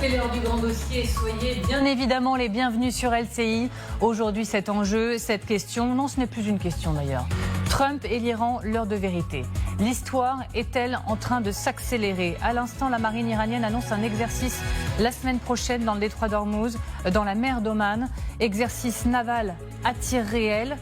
C'est l'heure du grand dossier. Soyez bien évidemment les bienvenus sur LCI. Aujourd'hui, cet enjeu, cette question, non, ce n'est plus une question d'ailleurs. Trump et l'Iran, l'heure de vérité. L'histoire est-elle en train de s'accélérer? À l'instant, la marine iranienne annonce un exercice la semaine prochaine dans le détroit d'Ormuz, dans la mer d'Oman. Exercice naval à tir réel.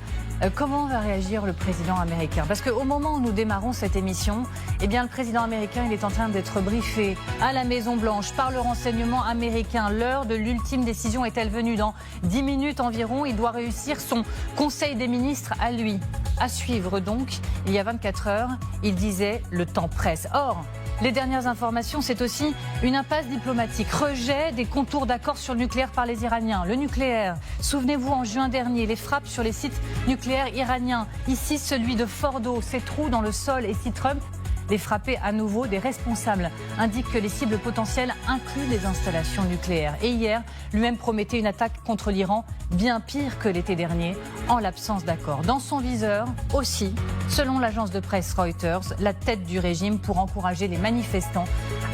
Comment va réagir le président américain? Parce qu'au moment où nous démarrons cette émission, eh bien, le président américain il est en train d'être briefé à la Maison-Blanche par le renseignement américain. L'heure de l'ultime décision est-elle venue? Dans 10 minutes environ, il doit réussir son conseil des ministres à lui. À suivre donc, il y a 24 heures, il disait « le temps presse ». Or, les dernières informations, c'est aussi une impasse diplomatique. Rejet des contours d'accord sur le nucléaire par les Iraniens. Le nucléaire, souvenez-vous, en juin dernier, les frappes sur les sites nucléaires iraniens. Ici, celui de Fordo, ces trous dans le sol. Et si Trump les frappait à nouveau, des responsables indiquent que les cibles potentielles incluent les installations nucléaires. Et hier, lui-même promettait une attaque contre l'Iran bien pire que l'été dernier, en l'absence d'accord. Dans son viseur aussi, selon l'agence de presse Reuters, la tête du régime pour encourager les manifestants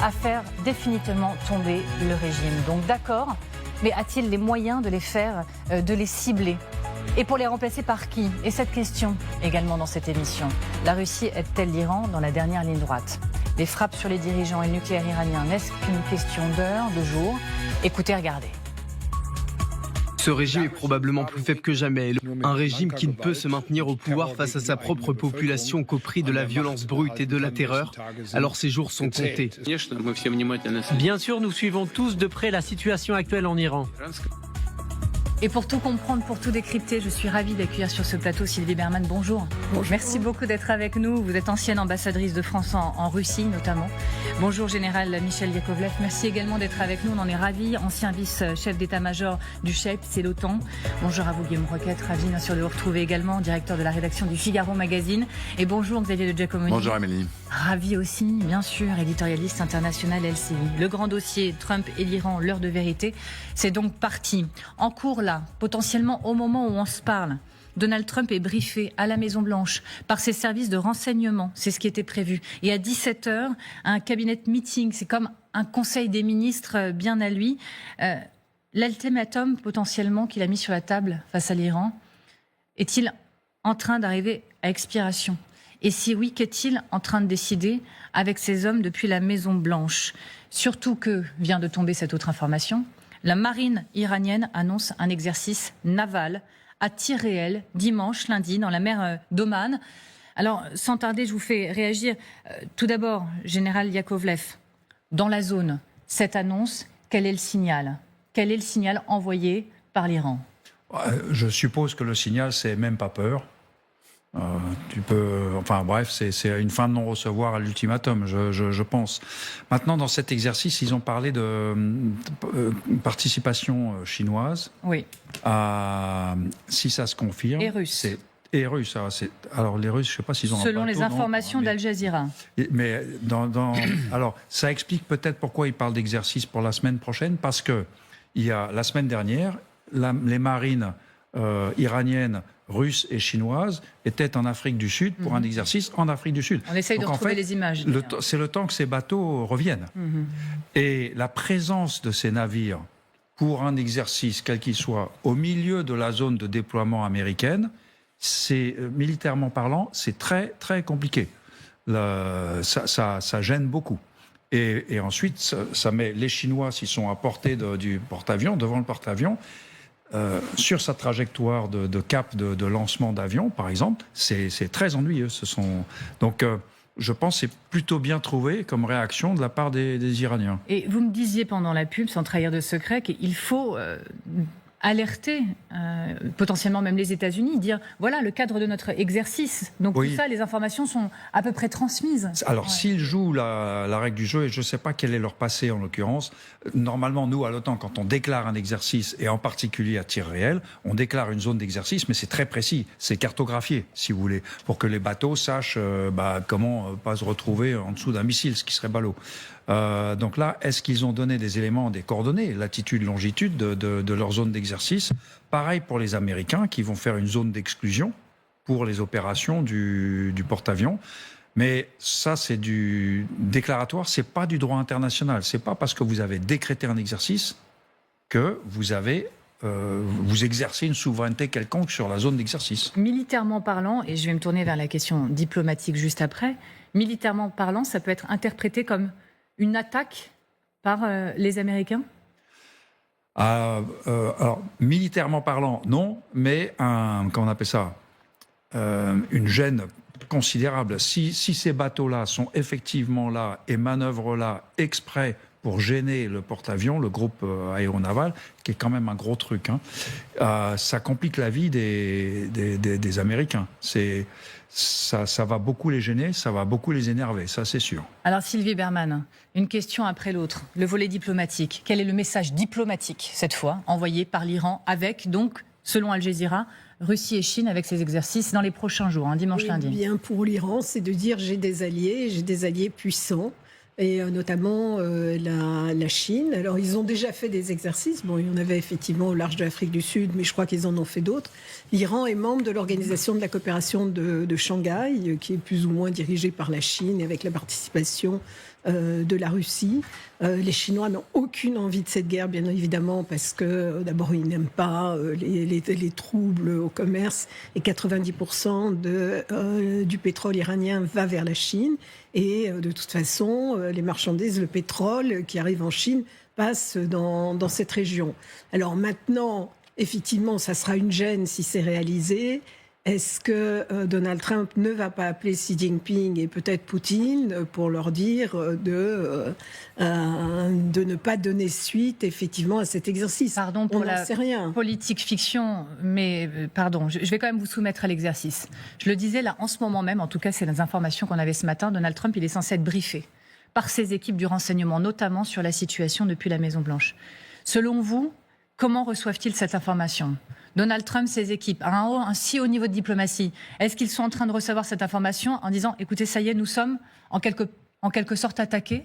à faire définitivement tomber le régime. Donc d'accord, mais a-t-il les moyens de les faire, de les cibler ? Et pour les remplacer par qui? Et cette question également dans cette émission. La Russie aide-t-elle l'Iran dans la dernière ligne droite? Les frappes sur les dirigeants et le nucléaire iranien, n'est-ce qu'une question d'heure, de jour? Écoutez, regardez. Ce régime est probablement plus faible que jamais. Un régime qui ne peut se maintenir au pouvoir face à sa propre population qu'au prix de la violence brute et de la terreur. Alors ses jours sont comptés. Bien sûr, nous suivons tous de près la situation actuelle en Iran. Et pour tout comprendre, pour tout décrypter, je suis ravie d'accueillir sur ce plateau Sylvie Bermann. Bonjour. Bonjour. Merci beaucoup d'être avec nous. Vous êtes ancienne ambassadrice de France en Russie notamment. Bonjour Général Michel Yakovlev. Merci également d'être avec nous. On en est ravis. Ancien vice-chef d'état-major du CHEP, c'est l'OTAN. Bonjour à vous Guillaume Roquette. Ravi bien sûr de vous retrouver également, directeur de la rédaction du Figaro Magazine. Et bonjour Xavier de Giacomoni. Bonjour Amélie. Ravi aussi, bien sûr, éditorialiste international LCI. Le grand dossier Trump et l'Iran, l'heure de vérité, c'est donc parti. En cours là, potentiellement au moment où on se parle, Donald Trump est briefé à la Maison-Blanche par ses services de renseignement. C'est ce qui était prévu. Et à 17h, un cabinet meeting, c'est comme un conseil des ministres bien à lui. L'ultimatum potentiellement qu'il a mis sur la table face à l'Iran, est-il en train d'arriver à expiration? Et si oui, qu'est-il en train de décider avec ces hommes depuis la Maison-Blanche? Surtout que, vient de tomber cette autre information, la marine iranienne annonce un exercice naval à tir réel dimanche, lundi, dans la mer d'Oman. Alors, sans tarder, je vous fais réagir. Tout d'abord, Général Yakovlev, dans la zone, cette annonce, quel est le signal? Quel est le signal envoyé par l'Iran? Je suppose que le signal, c'est même pas peur. Enfin bref, c'est une fin de non-recevoir à l'ultimatum, je pense. Maintenant, dans cet exercice, ils ont parlé de participation chinoise. Oui. Si ça se confirme. Et russe. Et russe. Alors les Russes, je ne sais pas s'ils ont. Selon les informations d'Al Jazeera. Mais alors, ça explique peut-être pourquoi ils parlent d'exercice pour la semaine prochaine, parce que il y a la semaine dernière, les marines iraniennes, russes et chinoises étaient en Afrique du Sud pour un exercice en Afrique du Sud. On essaye de retrouver les images. C'est le temps que ces bateaux reviennent. Et la présence de ces navires pour un exercice, quel qu'il soit, au milieu de la zone de déploiement américaine, c'est, militairement parlant, c'est très, très compliqué. Ça gêne beaucoup. Et ensuite, ça met les Chinois, s'ils sont à portée du porte-avions, devant le porte-avions, sur sa trajectoire de cap de lancement d'avion, par exemple, c'est très ennuyeux. Donc, je pense que c'est plutôt bien trouvé comme réaction de la part des Iraniens. Et vous me disiez pendant la pub, sans trahir de secret, qu'il faut alerter potentiellement même les États-Unis, dire voilà le cadre de notre exercice. Donc oui. Tout ça, les informations sont à peu près transmises. Alors s'ils jouent la règle du jeu, et je ne sais pas quel est leur passé en l'occurrence, normalement nous à l'OTAN, quand on déclare un exercice, et en particulier à tir réel, on déclare une zone d'exercice, mais c'est très précis, c'est cartographié si vous voulez, pour que les bateaux sachent comment pas se retrouver en dessous d'un missile, ce qui serait ballot. Donc là, est-ce qu'ils ont donné des éléments, des coordonnées, latitude, longitude de leur zone d'exercice? Pareil pour les Américains qui vont faire une zone d'exclusion pour les opérations du porte-avions. Mais ça, c'est du déclaratoire, c'est pas du droit international. C'est pas parce que vous avez décrété un exercice que vous exercez une souveraineté quelconque sur la zone d'exercice. Militairement parlant, et je vais me tourner vers la question diplomatique juste après, militairement parlant, ça peut être interprété comme une attaque par les Américains ? Alors, militairement parlant, non, mais comment on appelle ça, une gêne considérable. Si ces bateaux-là sont effectivement là et manœuvrent là exprès pour gêner le porte-avions, le groupe aéronaval, qui est quand même un gros truc, ça complique la vie des Américains. Ça va beaucoup les gêner, ça va beaucoup les énerver, ça c'est sûr. Alors Sylvie Bermann, une question après l'autre. Le volet diplomatique. Quel est le message diplomatique, cette fois, envoyé par l'Iran avec, donc, selon Al Jazeera, Russie et Chine avec ces exercices dans les prochains jours, dimanche, lundi? Bien, pour l'Iran, c'est de dire j'ai des alliés puissants. Et notamment la Chine. Alors, ils ont déjà fait des exercices. Bon, il y en avait effectivement au large de l'Afrique du Sud, mais je crois qu'ils en ont fait d'autres. L'Iran est membre de l'Organisation de la coopération de Shanghai, qui est plus ou moins dirigée par la Chine, avec la participation de la Russie. Les Chinois n'ont aucune envie de cette guerre, bien évidemment, parce que d'abord, ils n'aiment pas les troubles au commerce, et 90% du pétrole iranien va vers la Chine. Et de toute façon, les marchandises, le pétrole qui arrive en Chine passe dans cette région. Alors maintenant, effectivement, ça sera une gêne si c'est réalisé. Est-ce que Donald Trump ne va pas appeler Xi Jinping et peut-être Poutine pour leur dire de ne pas donner suite effectivement à cet exercice? Pardon pour la sait rien. Politique fiction, mais pardon, je vais quand même vous soumettre à l'exercice. Je le disais là, en ce moment même, en tout cas c'est les informations qu'on avait ce matin, Donald Trump, il est censé être briefé par ses équipes du renseignement, notamment sur la situation depuis la Maison-Blanche. Selon vous, comment reçoivent-ils cette information ? Donald Trump, ses équipes, à un si haut niveau de diplomatie, est-ce qu'ils sont en train de recevoir cette information en disant « Écoutez, ça y est, nous sommes en quelque sorte attaqués » ?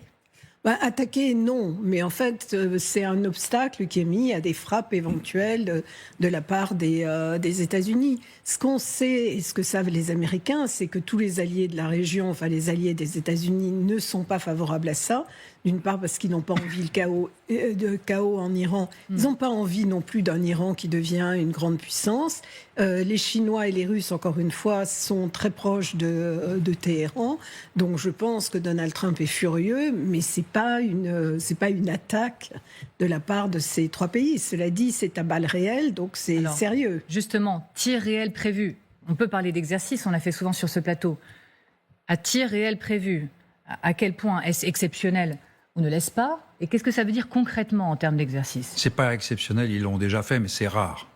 Attaquer, non. Mais en fait, c'est un obstacle qui est mis à des frappes éventuelles de la part des États-Unis. Ce qu'on sait et ce que savent les Américains, c'est que tous les alliés de la région, enfin les alliés des États-Unis, ne sont pas favorables à ça. D'une part parce qu'ils n'ont pas envie de chaos en Iran. Ils n'ont pas envie non plus d'un Iran qui devient une grande puissance. Les Chinois et les Russes, encore une fois, sont très proches de Téhéran. Donc je pense que Donald Trump est furieux, mais c'est pas une attaque de la part de ces trois pays. Cela dit, c'est à balles réelles, donc c'est sérieux. Justement, tir réel prévu. On peut parler d'exercice, on l'a fait souvent sur ce plateau. À tir réel prévu, à quel point est-ce exceptionnel ? On ne laisse pas. Et qu'est-ce que ça veut dire concrètement en termes d'exercice ? C'est pas exceptionnel, ils l'ont déjà fait, mais c'est rare.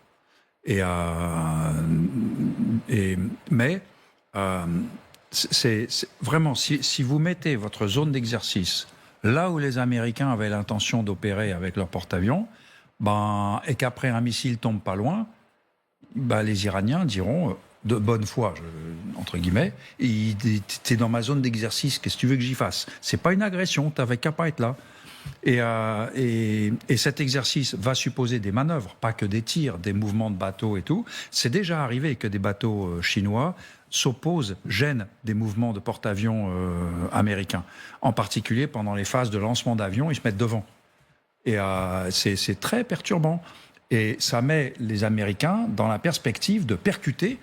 C'est vraiment, si vous mettez votre zone d'exercice là où les Américains avaient l'intention d'opérer avec leur porte-avions, et qu'après un missile tombe pas loin, les Iraniens diront de bonne foi, entre guillemets, t'es dans ma zone d'exercice, qu'est-ce que tu veux que j'y fasse ? C'est pas une agression, t'avais qu'à pas être là. Et cet exercice va supposer des manœuvres, pas que des tirs, des mouvements de bateaux et tout. C'est déjà arrivé que des bateaux chinois s'opposent, gênent des mouvements de porte-avions américains. En particulier pendant les phases de lancement d'avions, ils se mettent devant. Et c'est très perturbant. Et ça met les Américains dans la perspective de percuter,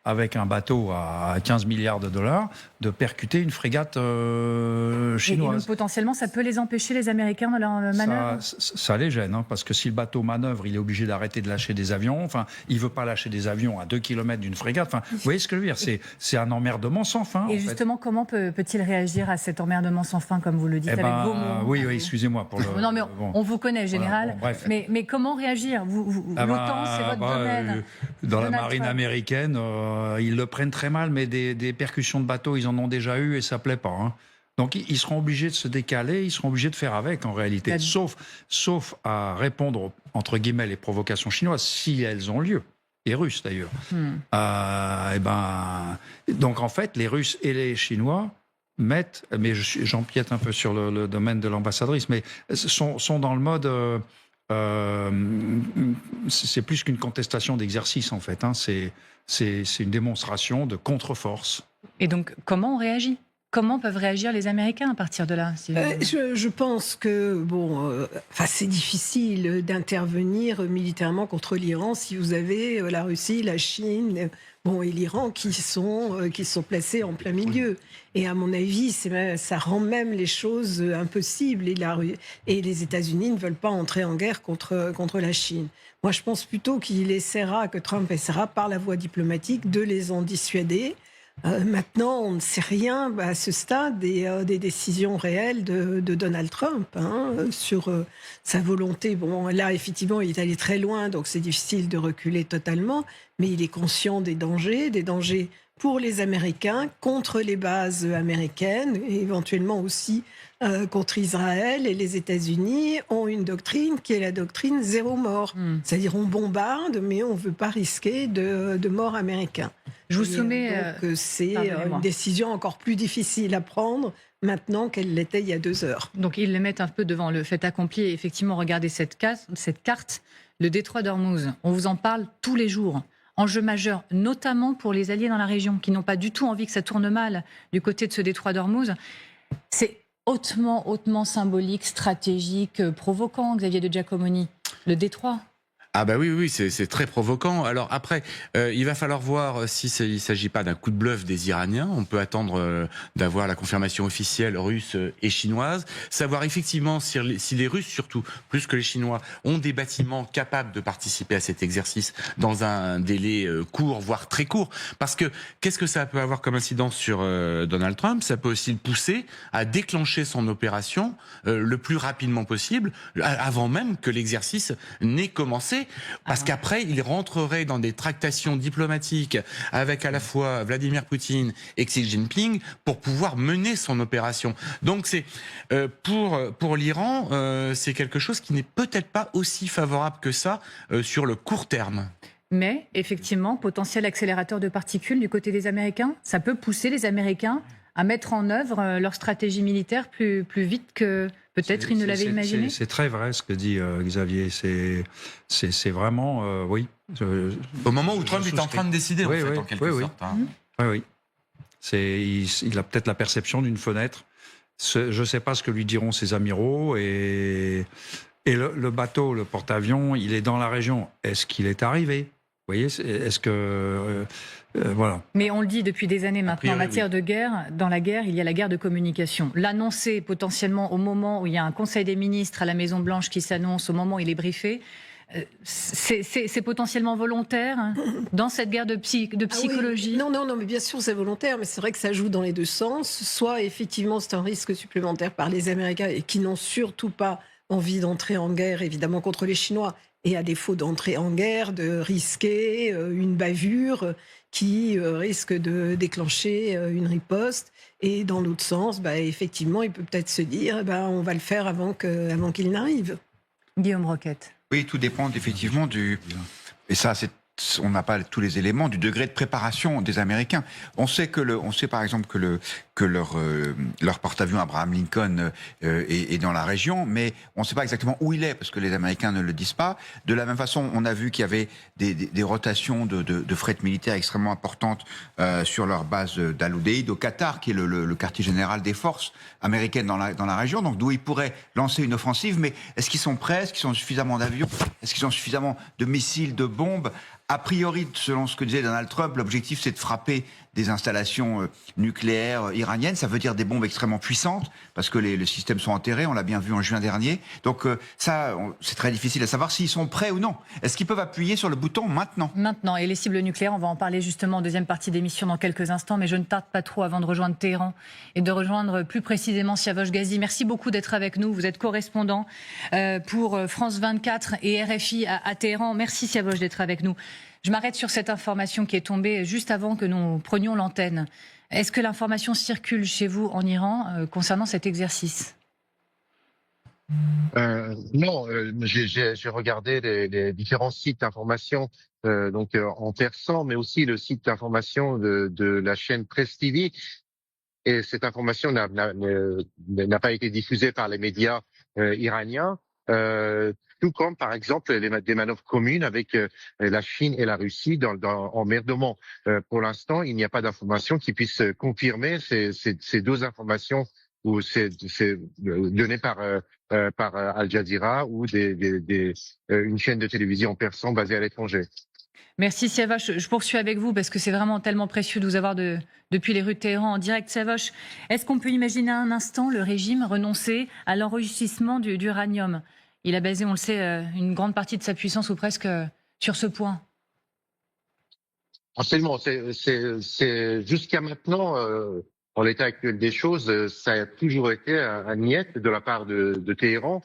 avec un bateau à 15 milliards de dollars, de percuter une frégate chinoise. Et donc, potentiellement, ça peut les empêcher, les Américains, dans leur manœuvre ? Ça les gêne, parce que si le bateau manœuvre, il est obligé d'arrêter de lâcher des avions. Enfin, il ne veut pas lâcher des avions à 2 km d'une frégate. Enfin, vous voyez ce que je veux dire ? C'est un emmerdement sans fin. Et justement, comment peut-il réagir à cet emmerdement sans fin, comme vous le dites, avec vos mots ? Oui, excusez-moi pour le... Non, mais on vous connaît, général. Voilà, mais comment réagir ? L'OTAN, c'est votre domaine. Dans la marine américaine... ils le prennent très mal, mais des percussions de bateau, ils en ont déjà eu et ça plaît pas. Hein. Donc ils seront obligés de se décaler, ils seront obligés de faire avec en réalité, sauf à répondre entre guillemets les provocations chinoises si elles ont lieu, et russes d'ailleurs. Donc en fait, les Russes et les Chinois mettent, mais j'empiète un peu sur le domaine de l'ambassadrice, mais sont dans le mode. C'est plus qu'une contestation d'exercice en fait. Hein. C'est une démonstration de contre-force. Et donc, comment on réagit ? Comment peuvent réagir les Américains à partir de là Je pense que c'est difficile d'intervenir militairement contre l'Iran si vous avez la Russie, la Chine, et l'Iran qui sont placés en plein milieu. Et à mon avis, ça rend même les choses impossibles. Et les États-Unis ne veulent pas entrer en guerre contre la Chine. Moi, je pense plutôt que Trump essaiera par la voie diplomatique de les en dissuader. Maintenant, on ne sait rien à ce stade des décisions réelles de Donald Trump sur sa volonté. Là, effectivement, il est allé très loin, donc c'est difficile de reculer totalement, mais il est conscient des dangers pour les Américains, contre les bases américaines, et éventuellement aussi contre Israël. Et les États-Unis ont une doctrine qui est la doctrine zéro mort. C'est-à-dire on bombarde, mais on ne veut pas risquer de morts américains. Je vous soumets... Donc c'est une décision encore plus difficile à prendre maintenant qu'elle l'était il y a 2 heures. Donc ils les mettent un peu devant le fait accompli. Et effectivement, regardez cette carte, le détroit d'Ormuz. On vous en parle tous les jours. Enjeu majeur, notamment pour les alliés dans la région, qui n'ont pas du tout envie que ça tourne mal du côté de ce détroit d'Ormuz. C'est hautement symbolique, stratégique, provoquant, Xavier de Giacomoni, le détroit. Ah bah oui, c'est très provoquant. Alors après, il va falloir voir si il ne s'agit pas d'un coup de bluff des Iraniens. On peut attendre d'avoir la confirmation officielle russe et chinoise. Savoir effectivement si les Russes, surtout, plus que les Chinois, ont des bâtiments capables de participer à cet exercice dans un délai court, voire très court. Parce que qu'est-ce que ça peut avoir comme incidence sur Donald Trump? Ça peut aussi le pousser à déclencher son opération le plus rapidement possible, avant même que l'exercice n'ait commencé. Parce qu'après, il rentrerait dans des tractations diplomatiques avec à la fois Vladimir Poutine et Xi Jinping pour pouvoir mener son opération. Donc c'est pour l'Iran, c'est quelque chose qui n'est peut-être pas aussi favorable que ça sur le court terme. Mais effectivement, potentiel accélérateur de particules du côté des Américains, ça peut pousser les Américains à mettre en œuvre leur stratégie militaire plus vite que peut-être ils ne l'avaient imaginé. C'est très vrai ce que dit Xavier. C'est vraiment, oui. Au moment où Trump est en train de décider, en quelque sorte. Oui. Il a peut-être la perception d'une fenêtre. Je ne sais pas ce que lui diront ses amiraux. Et le bateau, le porte-avions, il est dans la région. Est-ce qu'il est arrivé ? Vous voyez, est-ce que... voilà. Mais on le dit depuis des années maintenant, en matière de guerre, dans la guerre, il y a la guerre de communication. L'annoncer potentiellement au moment où il y a un conseil des ministres à la Maison-Blanche qui s'annonce, au moment où il est briefé, c'est potentiellement volontaire dans cette guerre de psychologie. Ah oui. Non, mais bien sûr c'est volontaire, mais c'est vrai que ça joue dans les deux sens. Soit effectivement c'est un risque supplémentaire par les Américains et qui n'ont surtout pas envie d'entrer en guerre, évidemment, contre les Chinois. Et à défaut d'entrer en guerre, de risquer une bavure qui risque de déclencher une riposte. Et dans l'autre sens, effectivement, il peut peut-être se dire on va le faire avant qu'il n'arrive. Guillaume Roquette. Oui, tout dépend effectivement et ça, on n'a pas tous les éléments du degré de préparation des Américains. On sait par exemple que leur porte-avions Abraham Lincoln est dans la région, mais on ne sait pas exactement où il est parce que les Américains ne le disent pas. De la même façon, on a vu qu'il y avait des rotations de fret militaires extrêmement importantes sur leur base d'Al Udeid au Qatar, qui est le quartier général des forces américaines dans la région, donc d'où ils pourraient lancer une offensive. Mais est-ce qu'ils sont prêts? Est-ce qu'ils ont suffisamment d'avions? Est-ce qu'ils ont suffisamment de missiles, de bombes? A priori, selon ce que disait Donald Trump, l'objectif c'est de frapper des installations nucléaires iraniennes. Ça veut dire des bombes extrêmement puissantes parce que les systèmes sont enterrés. On l'a bien vu en juin dernier. Donc c'est très difficile à savoir s'ils sont prêts ou non. Est-ce qu'ils peuvent appuyer sur le bouton maintenant? Maintenant. Et les cibles nucléaires, on va en parler justement en deuxième partie d'émission dans quelques instants. Mais je ne tarde pas trop avant de rejoindre Téhéran et de rejoindre plus précisément Siavosh Ghazi. Merci beaucoup d'être avec nous. Vous êtes correspondant pour France 24 et RFI à Téhéran. Merci Siavosh d'être avec nous. Je m'arrête sur cette information qui est tombée juste avant que nous prenions l'antenne. Est-ce que l'information circule chez vous en Iran concernant cet exercice? Non, j'ai regardé les différents sites d'information en persan, mais aussi le site d'information de la chaîne Press TV. Et cette information n'a pas été diffusée par les médias iraniens. tout comme par exemple des manœuvres communes avec la Chine et la Russie en mer d'Oman. Pour l'instant, il n'y a pas d'informations qui puissent confirmer ces deux informations ou c'est donné par Al Jazeera ou une chaîne de télévision persan basée à l'étranger. Merci Siavash. Je poursuis avec vous parce que c'est vraiment tellement précieux de vous avoir depuis les rues de Téhéran en direct. Siavash, est-ce qu'on peut imaginer un instant le régime renoncer à l'enrichissement d'uranium? Il a basé, on le sait, une grande partie de sa puissance ou presque sur ce point. Absolument. C'est jusqu'à maintenant, en l'état actuel des choses, ça a toujours été un niet de la part de Téhéran.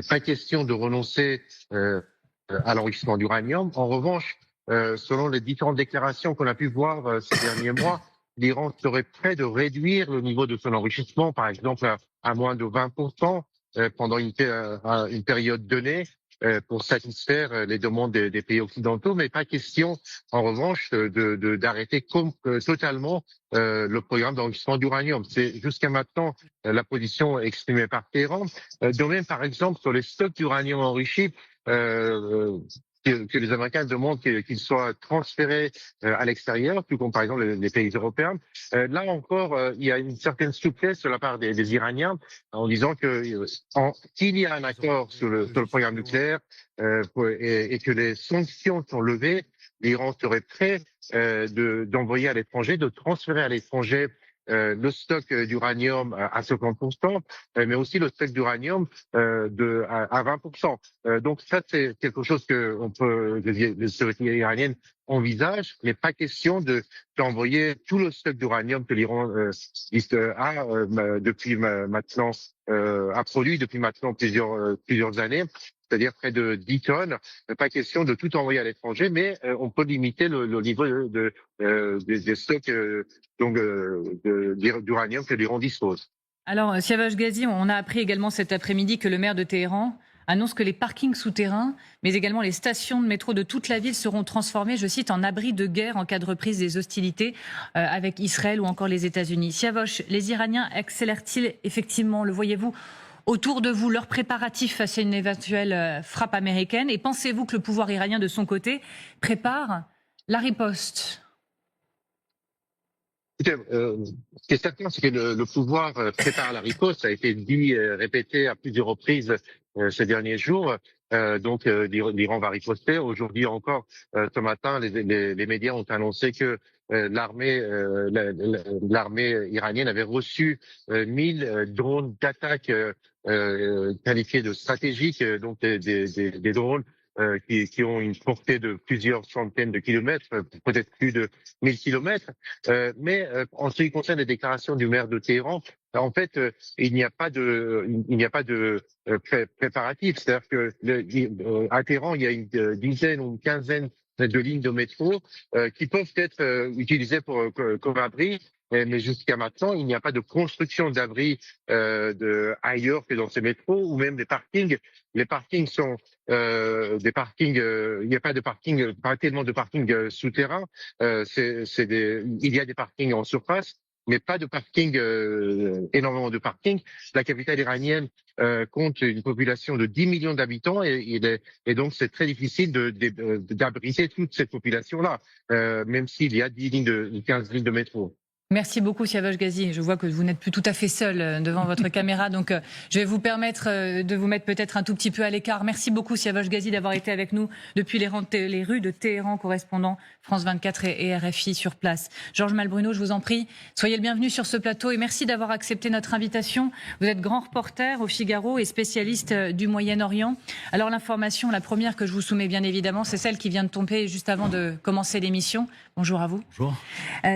Pas question de renoncer à l'enrichissement d'uranium. En revanche, selon les différentes déclarations qu'on a pu voir ces derniers mois, l'Iran serait prêt de réduire le niveau de son enrichissement, par exemple à moins de 20% pendant une période donnée pour satisfaire les demandes des pays occidentaux, mais pas question, en revanche, d'arrêter totalement le programme d'enrichissement d'uranium. C'est jusqu'à maintenant la position exprimée par Téhéran. De même, par exemple, sur les stocks d'uranium enrichi, que les Américains demandent qu'ils soient transférés à l'extérieur, tout comme par exemple les pays européens. Là encore, il y a une certaine souplesse de la part des Iraniens en disant que s'il y a un accord sur le programme nucléaire et que les sanctions sont levées, l'Iran serait prêt d'envoyer à l'étranger, de transférer à l'étranger le stock d'uranium à 50%, mais aussi le stock d'uranium à 20%. Donc ça, c'est quelque chose que les autorités iraniennes envisagent, mais pas question d'envoyer tout le stock d'uranium que l'Iran a produit depuis maintenant plusieurs années. C'est-à-dire près de 10 tonnes. Pas question de tout envoyer à l'étranger, mais on peut limiter le niveau des stocks d'uranium que l'Iran dispose. Alors, Siavash Ghazi, on a appris également cet après-midi que le maire de Téhéran annonce que les parkings souterrains, mais également les stations de métro de toute la ville seront transformées, je cite, en abris de guerre en cas de reprise des hostilités avec Israël ou encore les États-Unis. Siavash, les Iraniens accélèrent-ils effectivement, le voyez-vous, autour de vous, leurs préparatifs face à une éventuelle frappe américaine? Et pensez-vous que le pouvoir iranien, de son côté, prépare la riposte? Ce qui est certain, c'est que le pouvoir prépare la riposte. Ça a été dit, répété à plusieurs reprises ces derniers jours. Donc, l'Iran va riposter. Aujourd'hui encore, ce matin, les médias ont annoncé que l'armée iranienne avait reçu 1000 drones d'attaque qualifiés de stratégiques, donc des drones qui ont une portée de plusieurs centaines de kilomètres, peut-être plus de 1000 kilomètres. Mais en ce qui concerne les déclarations du maire de Téhéran, en fait, il n'y a pas de préparatif. C'est-à-dire que à Téhéran, il y a une dizaine ou une quinzaine de lignes de métro qui peuvent être utilisées comme abri. Mais jusqu'à maintenant, il n'y a pas de construction d'abris ailleurs que dans ces métros ou même des parkings. Les parkings sont des parkings. Il n'y a pas de parking, pas tellement de parkings souterrains. Il y a des parkings en surface, mais pas de parking, énormément de parking. La capitale iranienne compte une population de 10 millions d'habitants et donc c'est très difficile d'abriter toute cette population-là, même s'il y a 15 lignes de métro. Merci beaucoup Siavash Ghazi. Je vois que vous n'êtes plus tout à fait seul devant votre caméra, donc je vais vous permettre de vous mettre peut-être un tout petit peu à l'écart. Merci beaucoup Siavash Ghazi d'avoir été avec nous depuis les rues de Téhéran, correspondant France 24 et RFI sur place. Georges Malbruno, je vous en prie, soyez le bienvenu sur ce plateau et merci d'avoir accepté notre invitation. Vous êtes grand reporter au Figaro et spécialiste du Moyen-Orient. Alors l'information, la première que je vous soumets bien évidemment, c'est celle qui vient de tomber juste avant de commencer l'émission. Bonjour à vous. Bonjour.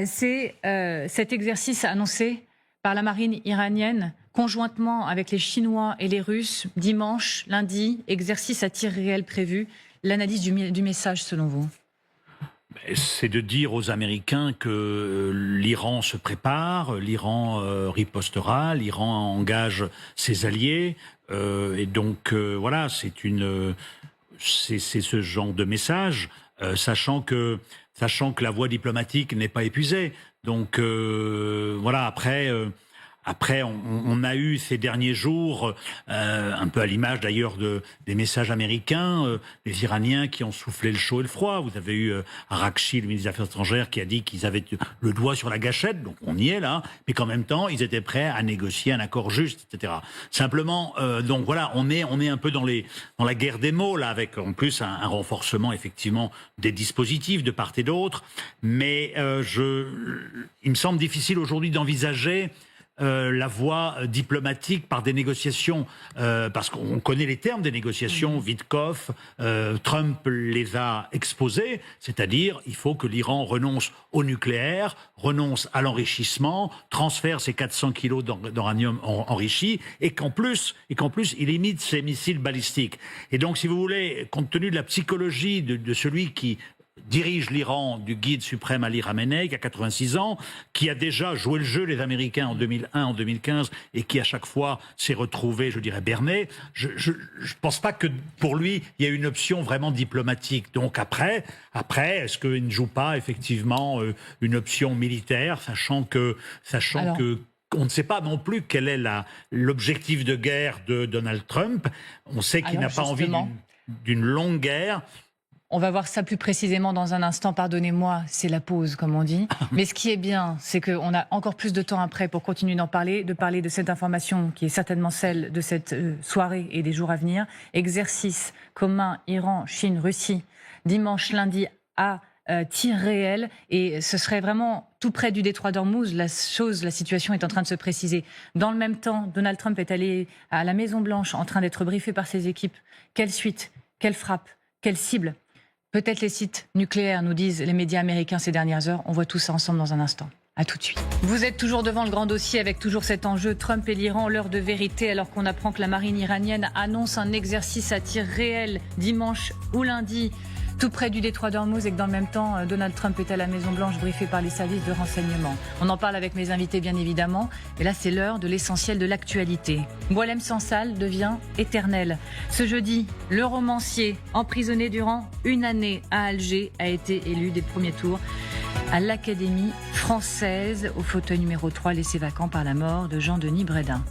C'est cet exercice annoncé par la marine iranienne conjointement avec les Chinois et les Russes dimanche, lundi, exercice à tir réel prévu. L'analyse du message selon vous? C'est de dire aux Américains que l'Iran se prépare, l'Iran ripostera, l'Iran engage ses alliés, et donc voilà, c'est ce genre de message, sachant que la voie diplomatique n'est pas épuisée. Donc voilà, après Après, on a eu ces derniers jours, un peu à l'image d'ailleurs des messages américains, les Iraniens qui ont soufflé le chaud et le froid. Vous avez eu Arakchi, le ministre des Affaires étrangères, qui a dit qu'ils avaient le doigt sur la gâchette, donc on y est là, mais qu'en même temps, ils étaient prêts à négocier un accord juste, etc. Simplement, donc voilà, on est un peu dans la guerre des mots, là, avec en plus un renforcement effectivement des dispositifs de part et d'autre. Mais il me semble difficile aujourd'hui d'envisager la voie diplomatique par des négociations, parce qu'on connaît les termes des négociations. Witkoff, Trump les a exposés, c'est-à-dire il faut que l'Iran renonce au nucléaire, renonce à l'enrichissement, transfère ses 400 kilos d'uranium enrichi, et qu'en plus il imite ses missiles balistiques. Et donc, si vous voulez, compte tenu de la psychologie de celui qui dirige l'Iran, du guide suprême Ali Khamenei, qui a 86 ans, qui a déjà joué le jeu, les Américains, en 2001, en 2015, et qui à chaque fois s'est retrouvé, je dirais, berné. Je pense pas que pour lui, il y a une option vraiment diplomatique. Donc après, est-ce qu'il ne joue pas effectivement une option militaire, sachant que on ne sait pas non plus quel est l'objectif de guerre de Donald Trump. On sait qu'il n'a pas envie d'une longue guerre. On va voir ça plus précisément dans un instant. Pardonnez-moi, c'est la pause, comme on dit. Mais ce qui est bien, c'est qu'on a encore plus de temps après pour continuer de parler de cette information qui est certainement celle de cette soirée et des jours à venir. Exercice commun Iran, Chine, Russie, dimanche, lundi à tir réel. Et ce serait vraiment tout près du détroit d'Ormuz. La situation est en train de se préciser. Dans le même temps, Donald Trump est allé à la Maison-Blanche en train d'être briefé par ses équipes. Quelle suite? Quelle frappe? Quelle cible? Peut-être les sites nucléaires, nous disent les médias américains ces dernières heures. On voit tout ça ensemble dans un instant. À tout de suite. Vous êtes toujours devant le grand dossier avec toujours cet enjeu Trump et l'Iran, l'heure de vérité, alors qu'on apprend que la marine iranienne annonce un exercice à tir réel dimanche ou lundi, tout près du détroit d'Ormuz, et que dans le même temps, Donald Trump est à la Maison-Blanche briefé par les services de renseignement. On en parle avec mes invités, bien évidemment. Et là, c'est l'heure de l'essentiel de l'actualité. Boualem Sansal devient éternel. Ce jeudi, le romancier, emprisonné durant une année à Alger, a été élu des premiers tours à l'Académie française, au fauteuil numéro 3, laissé vacant par la mort de Jean-Denis Brédin.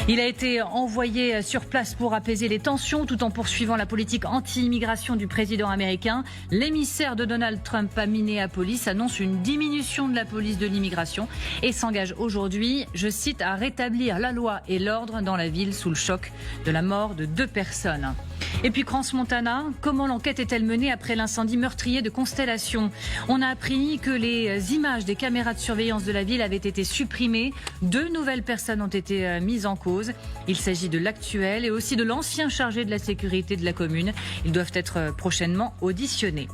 Il a été envoyé sur place pour apaiser les tensions tout en poursuivant la politique anti-immigration du président américain. L'émissaire de Donald Trump à Minneapolis annonce une diminution de la police de l'immigration et s'engage aujourd'hui, je cite, à rétablir la loi et l'ordre dans la ville sous le choc de la mort de 2 personnes. Et puis Crans-Montana, comment l'enquête est-elle menée après l'incendie meurtrier de Constellation? On a appris que les images des caméras de surveillance de la ville avaient été supprimées. 2 nouvelles personnes ont été mises en cause. Il s'agit de l'actuel et aussi de l'ancien chargé de la sécurité de la commune. Ils doivent être prochainement auditionnés.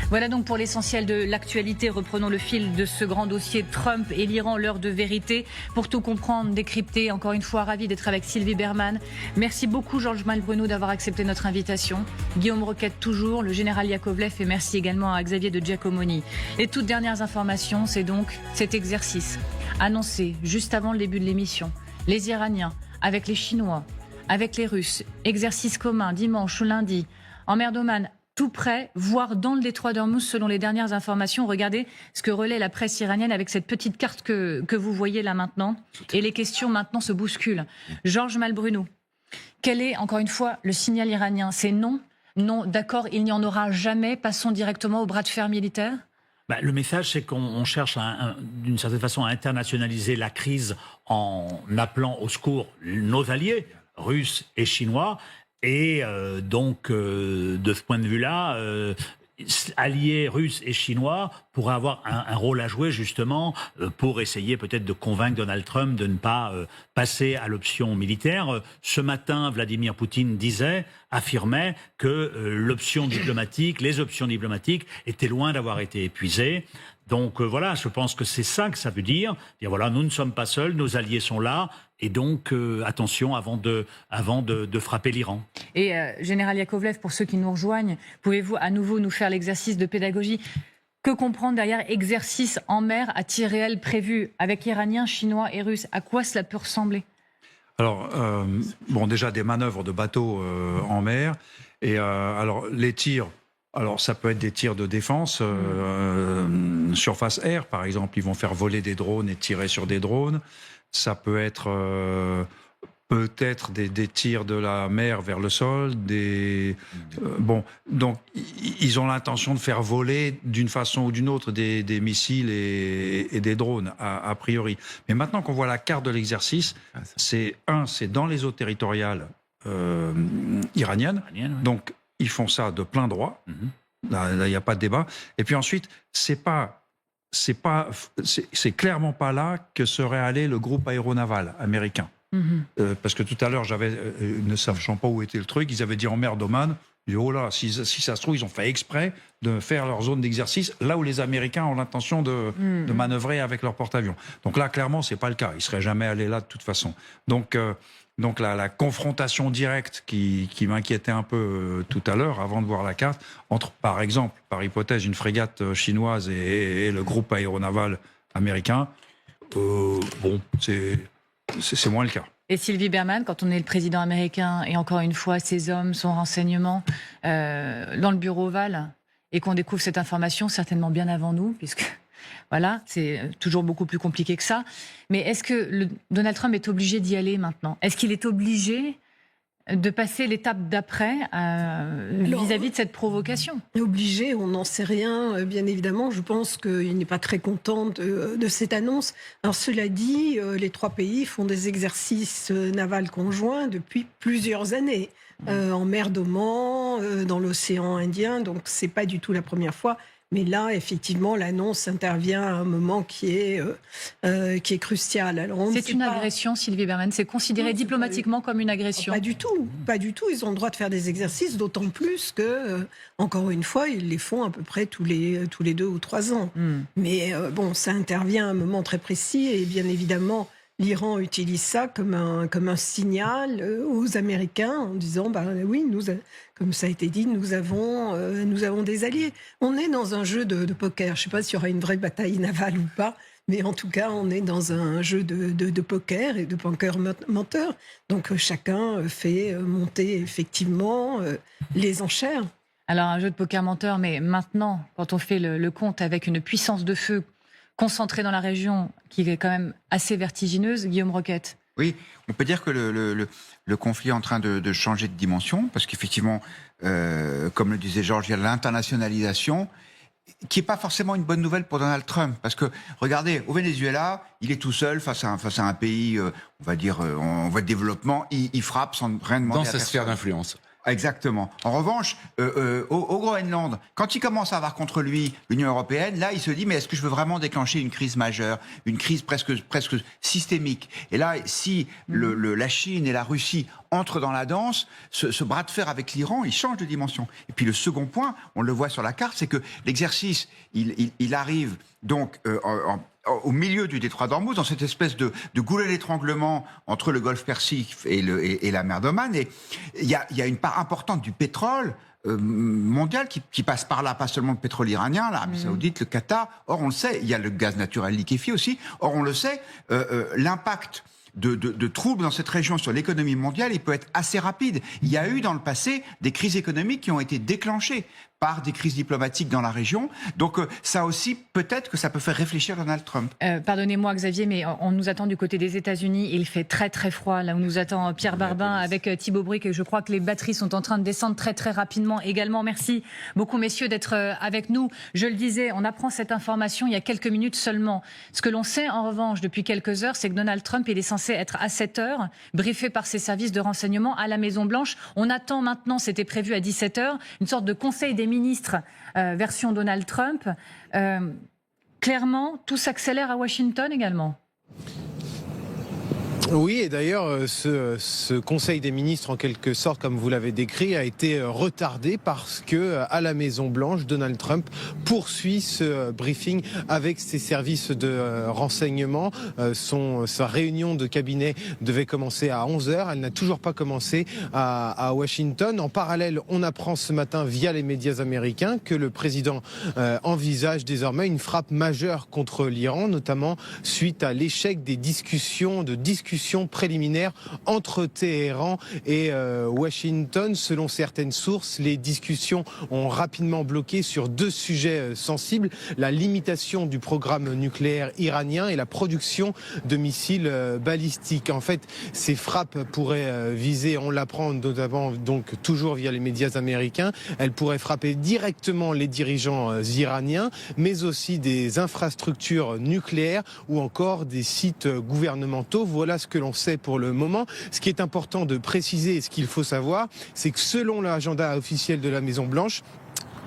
Voilà donc pour l'essentiel de l'actualité. Reprenons le fil de ce grand dossier Trump et l'Iran, l'heure de vérité. Pour tout comprendre, décrypter, encore une fois, ravi d'être avec Sylvie Berman. Merci beaucoup Georges Malbruno d'avoir accepté notre invitation. Guillaume Roquette toujours, le général Yakovlev, et merci également à Xavier de Giacomoni. Les toutes dernières informations, c'est donc cet exercice annoncé juste avant le début de l'émission. Les Iraniens, avec les Chinois, avec les Russes, exercice commun dimanche ou lundi, en mer d'Oman, tout près, voire dans le détroit d'Ormuz, selon les dernières informations. Regardez ce que relaie la presse iranienne avec cette petite carte que vous voyez là maintenant. Et les questions maintenant se bousculent. Georges Malbruno, quel est, encore une fois, le signal iranien? C'est non, non, d'accord, il n'y en aura jamais, passons directement au bras de fer militaire? Le message, c'est qu'on cherche d'une certaine façon à internationaliser la crise en appelant au secours nos alliés, russes et chinois. Et donc, de ce point de vue-là, alliés russes et chinois pourraient avoir un rôle à jouer justement pour essayer peut-être de convaincre Donald Trump de ne pas passer à l'option militaire. Ce matin, Vladimir Poutine affirmait que les options diplomatiques étaient loin d'avoir été épuisées. Donc voilà, je pense que c'est ça que ça veut dire. Dire voilà, nous ne sommes pas seuls, nos alliés sont là, et donc attention avant de frapper l'Iran. Et Général Yakovlev, pour ceux qui nous rejoignent, pouvez-vous à nouveau nous faire l'exercice de pédagogie? Que comprendre derrière exercice en mer à tir réel prévu avec Iraniens, Chinois et Russes? À quoi cela peut ressembler? Alors, déjà des manœuvres de bateaux en mer, et alors les tirs. Alors, ça peut être des tirs de défense, surface air, par exemple. Ils vont faire voler des drones et tirer sur des drones. Ça peut être peut-être des tirs de la mer vers le sol. Bon, donc, ils ont l'intention de faire voler d'une façon ou d'une autre des missiles et des drones, a priori. Mais maintenant qu'on voit la carte de l'exercice, c'est dans les eaux territoriales iraniennes. Donc, ils font ça de plein droit. Là, il n'y a pas de débat. Et puis ensuite, c'est clairement pas là que serait allé le groupe aéronaval américain. Parce que tout à l'heure, ne sachant pas où était le truc, ils avaient dit en mer d'Oman. Ils disaient, oh là, si ça se trouve, ils ont fait exprès de faire leur zone d'exercice là où les Américains ont l'intention de manœuvrer avec leur porte-avions. Donc là, clairement, c'est pas le cas. Ils seraient jamais allés là de toute façon. Donc la confrontation directe qui m'inquiétait un peu tout à l'heure, avant de voir la carte, entre, par exemple, par hypothèse, une frégate chinoise et le groupe aéronaval américain, c'est moins le cas. Et Sylvie Bermann, quand on est le président américain, et encore une fois, ses hommes, son renseignement, dans le bureau ovale, et qu'on découvre cette information certainement bien avant nous, puisque... Voilà, c'est toujours beaucoup plus compliqué que ça. Mais est-ce que Donald Trump est obligé d'y aller maintenant? Est-ce qu'il est obligé de passer l'étape d'après vis-à-vis de cette provocation? Obligé, on n'en sait rien, bien évidemment. Je pense qu'il n'est pas très content de cette annonce. Alors cela dit, les trois pays font des exercices navals conjoints depuis plusieurs années. En mer d'Oman, dans l'océan Indien, donc c'est pas du tout la première fois. Mais là, effectivement, l'annonce intervient à un moment qui est crucial. C'est une agression, Sylvie Bermann. C'est considéré diplomatiquement comme une agression? Pas du tout. Pas du tout. Ils ont le droit de faire des exercices, d'autant plus que, encore une fois, ils les font à peu près tous les 2 ou 3 ans. Mais bon, ça intervient à un moment très précis et bien évidemment, l'Iran utilise ça comme un signal aux Américains en disant oui, comme ça a été dit, nous avons des alliés. On est dans un jeu de poker. Je ne sais pas s'il y aura une vraie bataille navale ou pas, mais en tout cas, on est dans un jeu de poker et de poker menteur. Donc chacun fait monter effectivement les enchères. Alors un jeu de poker menteur, mais maintenant, quand on fait le compte avec une puissance de feu concentrée dans la région qui est quand même assez vertigineuse, Guillaume Roquette. Oui, on peut dire que le conflit est en train de changer de dimension, parce qu'effectivement, comme le disait Georges, il y a l'internationalisation, qui n'est pas forcément une bonne nouvelle pour Donald Trump. Parce que, regardez, au Venezuela, il est tout seul face à un pays, on va dire, en voie de développement, il frappe sans rien demander à personne. Dans sa sphère d'influence. Exactement. En revanche, au Groenland, quand il commence à avoir contre lui l'Union européenne, là, il se dit, mais est-ce que je veux vraiment déclencher une crise majeure, une crise presque systémique? Et là, si la Chine et la Russie entrent dans la danse, ce bras de fer avec l'Iran, il change de dimension. Et puis le second point, on le voit sur la carte, c'est que l'exercice, il arrive donc au milieu du détroit d'Ormuz, dans cette espèce de goulet d'étranglement entre le golfe Persique et la mer d'Oman. Et il y a une part importante du pétrole mondial qui passe par là, pas seulement le pétrole iranien, l'Arabie Saoudite, le Qatar. Or, on le sait, il y a le gaz naturel liquéfié aussi. Or, on le sait, l'impact de troubles dans cette région sur l'économie mondiale, il peut être assez rapide. Il y a eu dans le passé des crises économiques qui ont été déclenchées par des crises diplomatiques dans la région. Donc ça aussi, peut-être que ça peut faire réfléchir Donald Trump. Pardonnez-moi Xavier, mais on nous attend du côté des États-Unis. Il fait très très froid. Là où nous attend Pierre Barbin avec Thibaut Bric. Et je crois que les batteries sont en train de descendre très très rapidement également. Merci beaucoup messieurs d'être avec nous. Je le disais, on apprend cette information il y a quelques minutes seulement. Ce que l'on sait en revanche depuis quelques heures, c'est que Donald Trump il est censé être à 7 heures, briefé par ses services de renseignement à la Maison-Blanche. On attend maintenant, c'était prévu à 17 heures, une sorte de conseil des ministres version Donald Trump. Clairement, tout s'accélère à Washington également. Oui, et d'ailleurs, ce Conseil des ministres, en quelque sorte, comme vous l'avez décrit, a été retardé parce que, à la Maison-Blanche, Donald Trump poursuit ce briefing avec ses services de renseignement. Sa réunion de cabinet devait commencer à 11h. Elle n'a toujours pas commencé à Washington. En parallèle, on apprend ce matin, via les médias américains, que le président envisage désormais une frappe majeure contre l'Iran, notamment suite à l'échec des discussions discussions préliminaires entre Téhéran et Washington. Selon certaines sources, les discussions ont rapidement bloqué sur 2 sujets sensibles, la limitation du programme nucléaire iranien et la production de missiles balistiques. En fait, ces frappes pourraient viser, on l'apprend notamment donc toujours via les médias américains, elles pourraient frapper directement les dirigeants iraniens, mais aussi des infrastructures nucléaires ou encore des sites gouvernementaux. Voilà ce que l'on sait pour le moment. Ce qui est important de préciser et ce qu'il faut savoir, c'est que selon l'agenda officiel de la Maison-Blanche,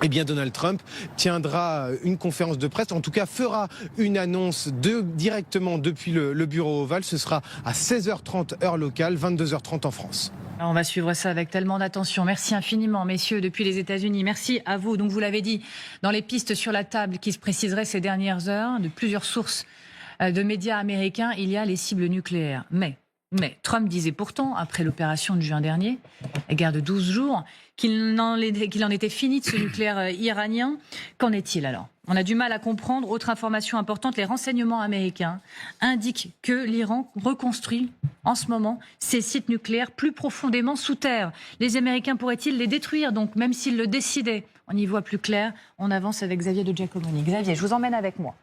eh bien, Donald Trump tiendra une conférence de presse, en tout cas fera une annonce directement depuis le bureau ovale. Ce sera à 16h30 heure locale, 22h30 en France. On va suivre ça avec tellement d'attention. Merci infiniment, messieurs, depuis les États-Unis. Merci à vous. Donc, vous l'avez dit, dans les pistes sur la table qui se préciseraient ces dernières heures, de plusieurs sources de médias américains, il y a les cibles nucléaires. Mais Trump disait pourtant, après l'opération de juin dernier, la guerre de 12 jours, qu'il en était fini de ce nucléaire iranien. Qu'en est-il alors ? On a du mal à comprendre. Autre information importante, les renseignements américains indiquent que l'Iran reconstruit en ce moment ses sites nucléaires plus profondément sous terre. Les Américains pourraient-ils les détruire, donc même s'ils le décidaient ? On y voit plus clair. On avance avec Xavier de Giacomoni. Xavier, je vous emmène avec moi.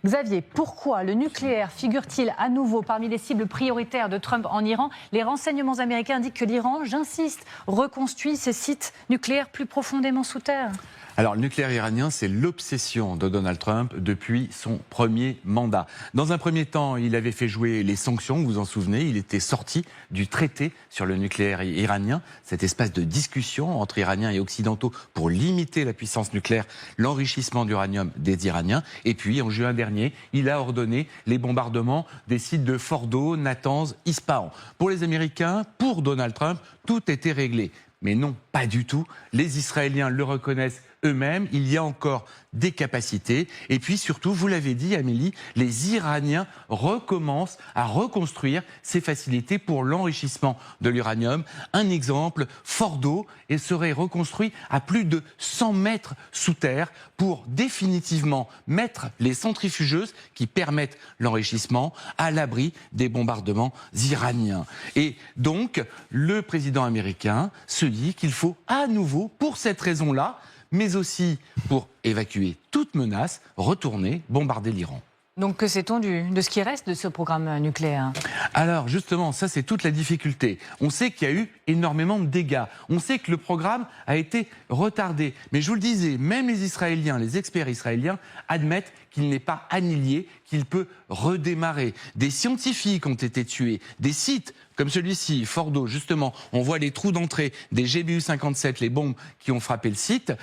Xavier, pourquoi le nucléaire figure-t-il à nouveau parmi les cibles prioritaires de Trump en Iran ? Les renseignements américains indiquent que l'Iran, j'insiste, reconstruit ses sites nucléaires plus profondément sous terre. Alors, le nucléaire iranien, c'est l'obsession de Donald Trump depuis son premier mandat. Dans un premier temps, il avait fait jouer les sanctions, vous vous en souvenez. Il était sorti du traité sur le nucléaire iranien, cet espace de discussion entre Iraniens et Occidentaux pour limiter la puissance nucléaire, l'enrichissement d'uranium des Iraniens. Et puis, en juin dernier, il a ordonné les bombardements des sites de Fordo, Natanz, Ispahan. Pour les Américains, pour Donald Trump, tout était réglé. Mais non, pas du tout. Les Israéliens le reconnaissent eux-mêmes, il y a encore des capacités. Et puis surtout, vous l'avez dit Amélie, les Iraniens recommencent à reconstruire ces facilités pour l'enrichissement de l'uranium. Un exemple, Fordo serait reconstruit à plus de 100 mètres sous terre pour définitivement mettre les centrifugeuses qui permettent l'enrichissement à l'abri des bombardements iraniens. Et donc, le président américain se dit qu'il faut à nouveau, pour cette raison-là, mais aussi pour évacuer toute menace, retourner bombarder l'Iran. Donc que sait-on de ce qui reste de ce programme nucléaire ? Alors justement, ça c'est toute la difficulté. On sait qu'il y a eu énormément de dégâts. On sait que le programme a été retardé. Mais je vous le disais, même les Israéliens, les experts israéliens admettent qu'il n'est pas annihilé, qu'il peut redémarrer. Des scientifiques ont été tués, des sites comme celui-ci, Fordo, justement, on voit les trous d'entrée des GBU-57, les bombes qui ont frappé le site,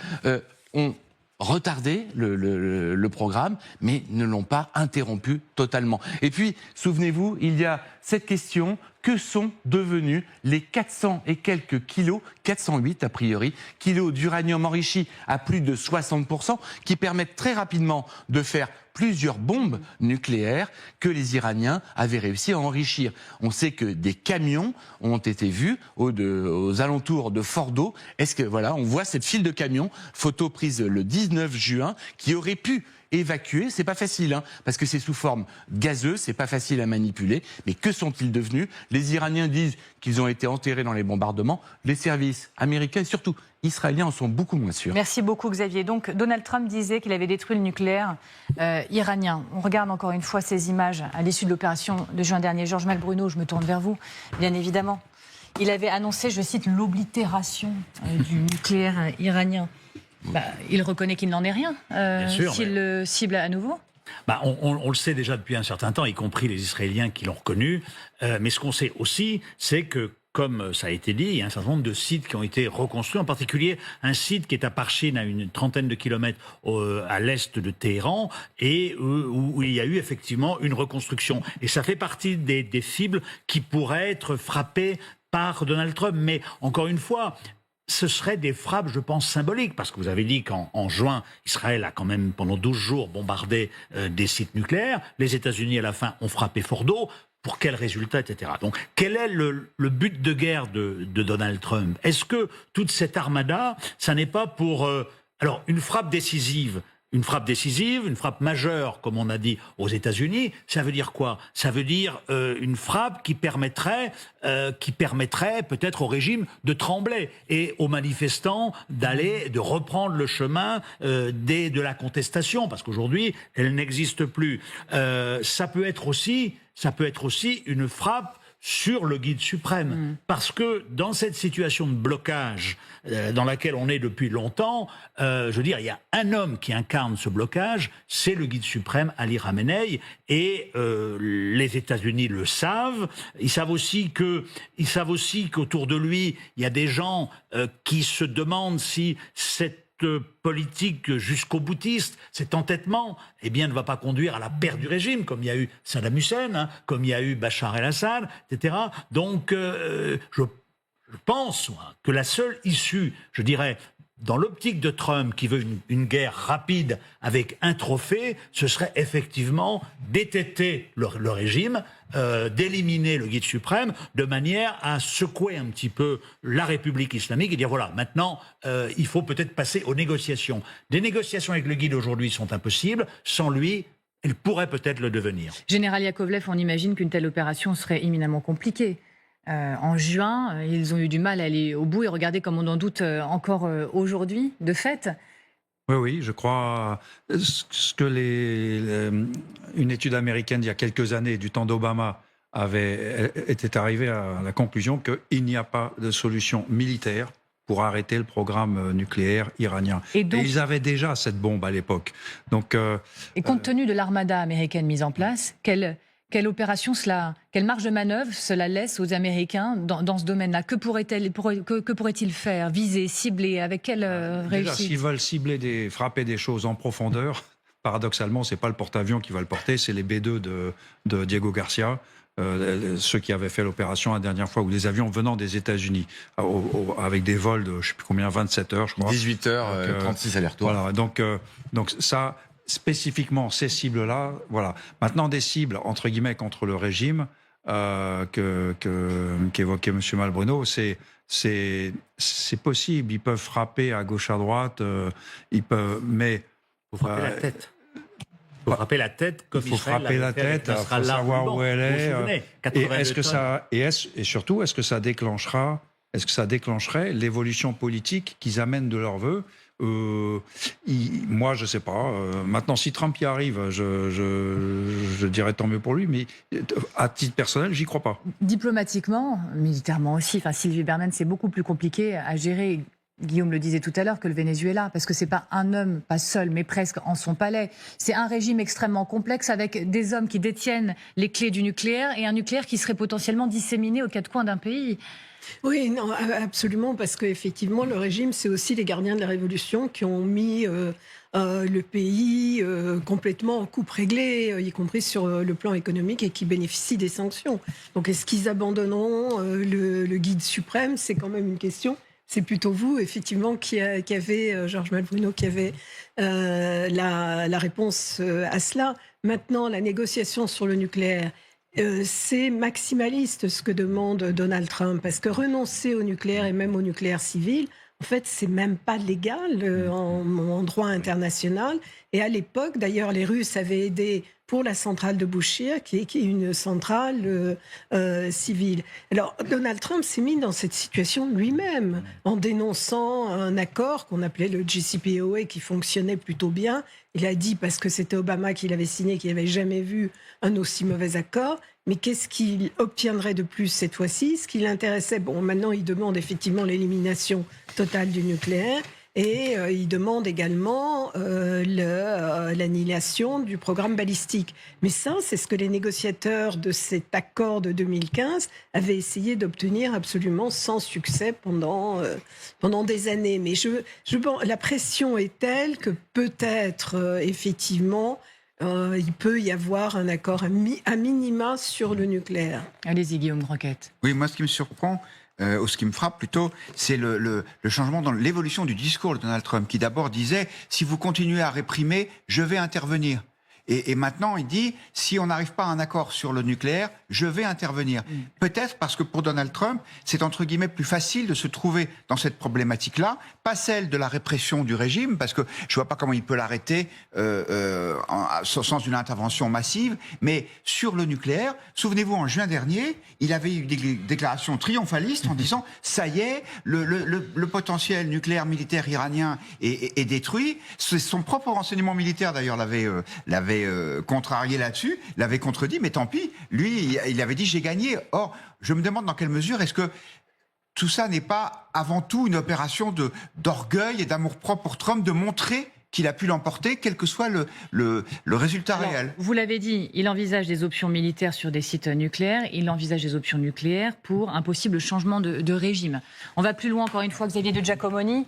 ont retardé le programme, mais ne l'ont pas interrompu totalement. Et puis, souvenez-vous, il y a cette question, que sont devenus les 400 et quelques kilos, 408 a priori, kilos d'uranium enrichi à plus de 60%, qui permettent très rapidement de faire plusieurs bombes nucléaires que les Iraniens avaient réussi à enrichir. On sait que des camions ont été vus aux alentours de Fordo. Est-ce que voilà, on voit cette file de camions, photo prise le 19 juin, qui aurait pu évacuer. C'est pas facile, hein, parce que c'est sous forme gazeuse, c'est pas facile à manipuler. Mais que sont-ils devenus ? Les Iraniens disent qu'ils ont été enterrés dans les bombardements. Les services américains et surtout israéliens en sont beaucoup moins sûrs. Merci beaucoup Xavier. Donc Donald Trump disait qu'il avait détruit le nucléaire iranien. On regarde encore une fois ces images à l'issue de l'opération de juin dernier. Georges Malbruno, je me tourne vers vous, bien évidemment. Il avait annoncé, je cite, l'oblitération du nucléaire iranien. Il reconnaît qu'il n'en est rien s'il le cible à nouveau. On le sait déjà depuis un certain temps, y compris les Israéliens qui l'ont reconnu. Mais ce qu'on sait aussi, c'est que, comme ça a été dit, il y a un certain nombre de sites qui ont été reconstruits, en particulier un site qui est à Parchin, à une trentaine de kilomètres à l'est de Téhéran, et où il y a eu effectivement une reconstruction. Et ça fait partie des cibles qui pourraient être frappées par Donald Trump. Mais encore une fois, ce seraient des frappes, je pense, symboliques, parce que vous avez dit qu'en juin, Israël a quand même, pendant 12 jours, bombardé des sites nucléaires. Les États-Unis, à la fin, ont frappé Fordo. Pour quel résultat, etc. Donc, quel est le but de guerre de Donald Trump ? Est-ce que toute cette armada, ça n'est pas pour... alors, une frappe décisive, Une frappe décisive, une frappe majeure, comme on a dit aux États-Unis, ça veut dire quoi? Ça veut dire une frappe qui permettrait peut-être au régime de trembler et aux manifestants de reprendre le chemin de la contestation, parce qu'aujourd'hui, elle n'existe plus. Ça peut être aussi une frappe sur le guide suprême. Parce que dans cette situation de blocage dans laquelle on est depuis longtemps, je veux dire, il y a un homme qui incarne ce blocage, c'est le guide suprême Ali Khamenei, et les États-Unis le savent. Ils savent aussi qu'autour de lui, il y a des gens qui se demandent si cette politique jusqu'au boutiste, cet entêtement, eh bien, ne va pas conduire à la perte du régime, comme il y a eu Saddam Hussein, comme il y a eu Bachar el-Assad, etc. Donc, je pense que la seule issue, je dirais, dans l'optique de Trump, qui veut une guerre rapide avec un trophée, ce serait effectivement d'étêter le régime, d'éliminer le guide suprême, de manière à secouer un petit peu la République islamique et dire voilà, maintenant, il faut peut-être passer aux négociations. Des négociations avec le guide aujourd'hui sont impossibles. Sans lui, elles pourraient peut-être le devenir. Général Yakovlev, on imagine qu'une telle opération serait éminemment compliquée. En juin, ils ont eu du mal à aller au bout et regardez comme on en doute encore aujourd'hui, de fait. Oui, je crois ce que une étude américaine d'il y a quelques années, du temps d'Obama, était arrivée à la conclusion qu'il n'y a pas de solution militaire pour arrêter le programme nucléaire iranien. Et ils avaient déjà cette bombe à l'époque. Donc, et compte tenu de l'armada américaine mise en place, quelle opération quelle marge de manœuvre cela laisse aux Américains dans ce domaine-là? Que pourraient-ils faire, viser, cibler, avec quelle réussite? Déjà, s'ils veulent frapper des choses en profondeur, paradoxalement, c'est pas le porte-avions qui va le porter, c'est les B-2 de Diego Garcia, ceux qui avaient fait l'opération la dernière fois, où les avions venant des États-Unis, avec des vols de, je sais plus combien, 27 heures, je crois. 18 heures, 36 allers-retour. Voilà, donc ça... Spécifiquement, ces cibles-là, voilà. Maintenant, des cibles, entre guillemets, contre le régime, qu'évoquait M. Malbruno, c'est possible. Ils peuvent frapper à gauche, à droite, mais... Il faut frapper la tête. Il faut frapper la tête comme il faut frapper la tête, il faut savoir où elle est. Et surtout, est-ce que ça déclencherait l'évolution politique qu'ils amènent de leur vœu? Moi, je sais pas. Maintenant, si Trump y arrive, je dirais tant mieux pour lui, mais à titre personnel, j'y crois pas. Diplomatiquement, militairement aussi, Sylvie Bermann, c'est beaucoup plus compliqué à gérer. Guillaume le disait tout à l'heure, que le Venezuela, parce que c'est pas un homme, pas seul, mais presque en son palais. C'est un régime extrêmement complexe avec des hommes qui détiennent les clés du nucléaire et un nucléaire qui serait potentiellement disséminé aux quatre coins d'un pays. Oui, non, absolument, parce qu'effectivement, le régime, c'est aussi les gardiens de la révolution qui ont mis le pays complètement en coupe réglée, y compris sur le plan économique, et qui bénéficient des sanctions. Donc, est-ce qu'ils abandonneront le guide suprême? C'est quand même une question. C'est plutôt vous, effectivement, qui avez, Georges Malbruno, qui avait la réponse à cela. Maintenant, la négociation sur le nucléaire, c'est maximaliste ce que demande Donald Trump, parce que renoncer au nucléaire et même au nucléaire civil, en fait, c'est même pas légal en droit international. Et à l'époque, d'ailleurs, les Russes avaient aidé pour la centrale de Bushehr, qui est une centrale civile. Alors, Donald Trump s'est mis dans cette situation lui-même, en dénonçant un accord qu'on appelait le JCPOA, qui fonctionnait plutôt bien. Il a dit, parce que c'était Obama qui l'avait signé, qu'il n'avait jamais vu un aussi mauvais accord. Mais qu'est-ce qu'il obtiendrait de plus cette fois-ci? Ce qui l'intéressait, bon, maintenant, il demande effectivement l'élimination totale du nucléaire. Et il demande également l'annihilation du programme balistique. Mais ça, c'est ce que les négociateurs de cet accord de 2015 avaient essayé d'obtenir absolument sans succès pendant des années. Mais la pression est telle que peut-être, effectivement, il peut y avoir un accord à minima sur le nucléaire. Allez-y, Guillaume Roquette. Oui, moi, ce qui me surprend... ou ce qui me frappe plutôt, c'est le changement dans l'évolution du discours de Donald Trump, qui d'abord disait « si vous continuez à réprimer, je vais intervenir ». Et maintenant, il dit, si on n'arrive pas à un accord sur le nucléaire, je vais intervenir. Peut-être parce que pour Donald Trump, c'est entre guillemets plus facile de se trouver dans cette problématique-là, pas celle de la répression du régime, parce que je vois pas comment il peut l'arrêter sans une intervention massive, mais sur le nucléaire, souvenez-vous, en juin dernier, il avait eu des déclarations triomphalistes en disant, ça y est, le potentiel nucléaire militaire iranien est détruit. Son propre renseignement militaire, d'ailleurs, l'avait contrarié là-dessus, l'avait contredit, mais tant pis, lui, il avait dit j'ai gagné. Or, je me demande dans quelle mesure est-ce que tout ça n'est pas avant tout une opération d'orgueil et d'amour-propre pour Trump de montrer qu'il a pu l'emporter, quel que soit le résultat réel. Vous l'avez dit, il envisage des options militaires sur des sites nucléaires, il envisage des options nucléaires pour un possible changement de régime. On va plus loin, encore une fois, Xavier de Giacomoni.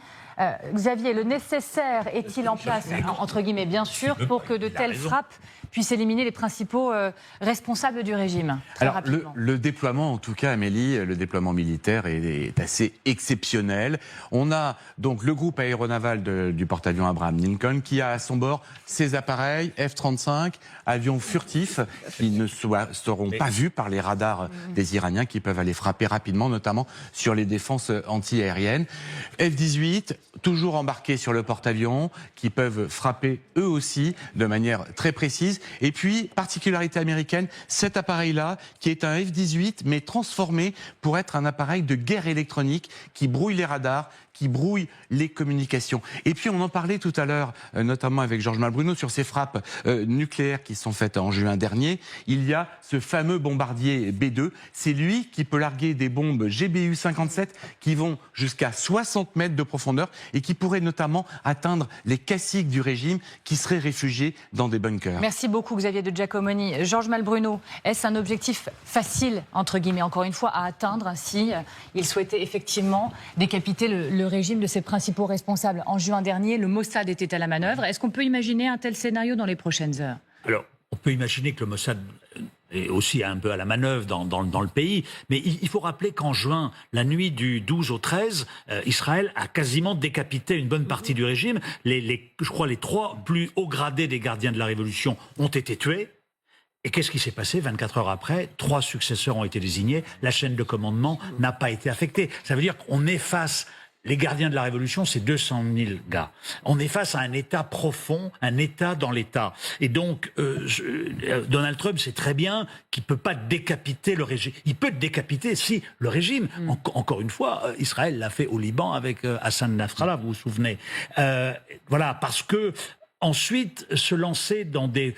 Xavier, le nécessaire est-il en place, entre guillemets, bien sûr, pour que de telles frappes puissent éliminer les principaux responsables du régime? Alors, le déploiement, en tout cas, Amélie, le déploiement militaire est assez exceptionnel. On a donc le groupe aéronaval du porte-avions Abraham Lincoln qui a à son bord ses appareils F-35, avions furtifs qui ne seront pas vus par les radars des Iraniens qui peuvent aller frapper rapidement, notamment sur les défenses anti-aériennes. F-18, toujours embarqués sur le porte-avions, qui peuvent frapper eux aussi de manière très précise. Et puis, particularité américaine, cet appareil-là, qui est un F-18, mais transformé pour être un appareil de guerre électronique qui brouille les radars, qui brouille les communications. Et puis on en parlait tout à l'heure, notamment avec Georges Malbruno, sur ces frappes nucléaires qui sont faites en juin dernier. Il y a ce fameux bombardier B-2. C'est lui qui peut larguer des bombes GBU-57 qui vont jusqu'à 60 mètres de profondeur et qui pourraient notamment atteindre les caciques du régime qui seraient réfugiés dans des bunkers. Merci beaucoup Xavier de Giacomoni. Georges Malbruno, est-ce un objectif facile, entre guillemets, encore une fois, à atteindre si il souhaitait effectivement décapiter le régime de ses principaux responsables? En juin dernier, le Mossad était à la manœuvre. Est-ce qu'on peut imaginer un tel scénario dans les prochaines heures? Alors, on peut imaginer que le Mossad est aussi un peu à la manœuvre dans le pays, mais il faut rappeler qu'en juin, la nuit du 12 au 13, Israël a quasiment décapité une bonne partie du régime. Je crois les 3 plus hauts gradés des gardiens de la Révolution ont été tués. Et qu'est-ce qui s'est passé 24 heures après? 3 successeurs ont été désignés. La chaîne de commandement n'a pas été affectée. Ça veut dire qu'on est face... Les gardiens de la Révolution, c'est 200 000 gars. On est face à un État profond, un État dans l'État. Et donc, Donald Trump sait très bien qu'il ne peut pas décapiter le régime. Il peut décapiter, si, le régime. Encore une fois, Israël l'a fait au Liban avec Hassan Nasrallah, vous vous souvenez. Voilà, parce que ensuite, se lancer dans des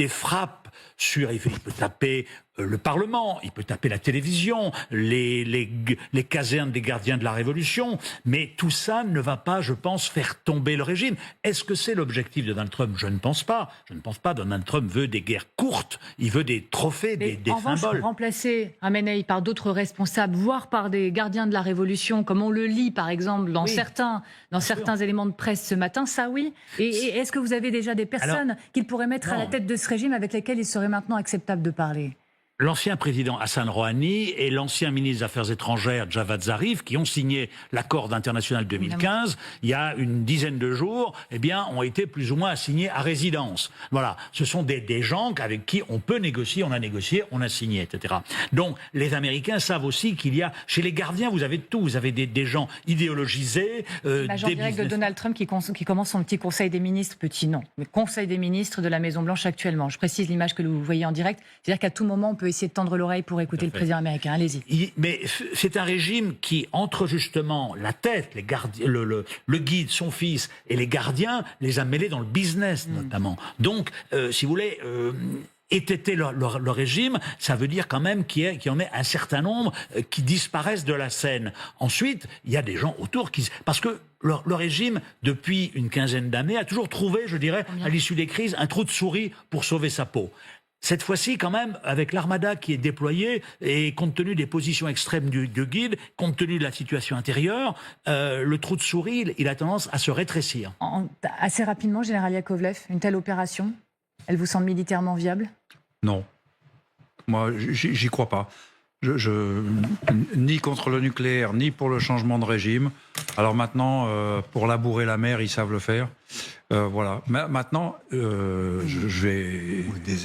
frappes sur... Il peut taper le Parlement, il peut taper la télévision, les casernes des gardiens de la Révolution, mais tout ça ne va pas, je pense, faire tomber le régime. Est-ce que c'est l'objectif de Donald Trump? Je ne pense pas. Je ne pense pas. Donald Trump veut des guerres courtes, il veut des trophées, des symboles. Revanche, remplacer Khamenei par d'autres responsables, voire par des gardiens de la Révolution, comme on le lit par exemple dans certains éléments de presse ce matin, ça oui. Et est-ce que vous avez déjà des personnes qu'il pourrait mettre à la tête de ce régime avec lesquelles il serait maintenant acceptable de parler? L'ancien président Hassan Rouhani et l'ancien ministre des Affaires étrangères Javad Zarif, qui ont signé l'accord international 2015, il y a une dizaine de jours, ont été plus ou moins assignés à résidence. Voilà, ce sont des gens avec qui on peut négocier, on a signé, etc. Donc, les Américains savent aussi qu'il y a, chez les gardiens, vous avez tout, vous avez des gens idéologisés, l'agent direct de Donald Trump qui commence son petit conseil des ministres, mais conseil des ministres de la Maison-Blanche actuellement. Je précise l'image que vous voyez en direct, c'est-à-dire qu'à tout moment, on peut essayer de tendre l'oreille pour écouter le président américain. Allez-y. Mais c'est un régime qui, entre justement la tête, les gardiens, le guide, son fils, et les gardiens, les a mêlés dans le business, notamment. Donc, si vous voulez... Était le régime, ça veut dire quand même qu'il y en ait un certain nombre qui disparaissent de la scène. Ensuite, il y a des gens autour parce que le régime, depuis une quinzaine d'années, a toujours trouvé, je dirais, à l'issue des crises, un trou de souris pour sauver sa peau. Cette fois-ci, quand même, avec l'armada qui est déployée, et compte tenu des positions extrêmes du guide, compte tenu de la situation intérieure, le trou de souris, il a tendance à se rétrécir. Assez rapidement, Général Yakovlev, une telle opération, elle vous semble militairement viable? Non. Moi, j'y crois pas. Ni contre le nucléaire, ni pour le changement de régime. Alors maintenant, pour labourer la mer, ils savent le faire. Voilà. Maintenant,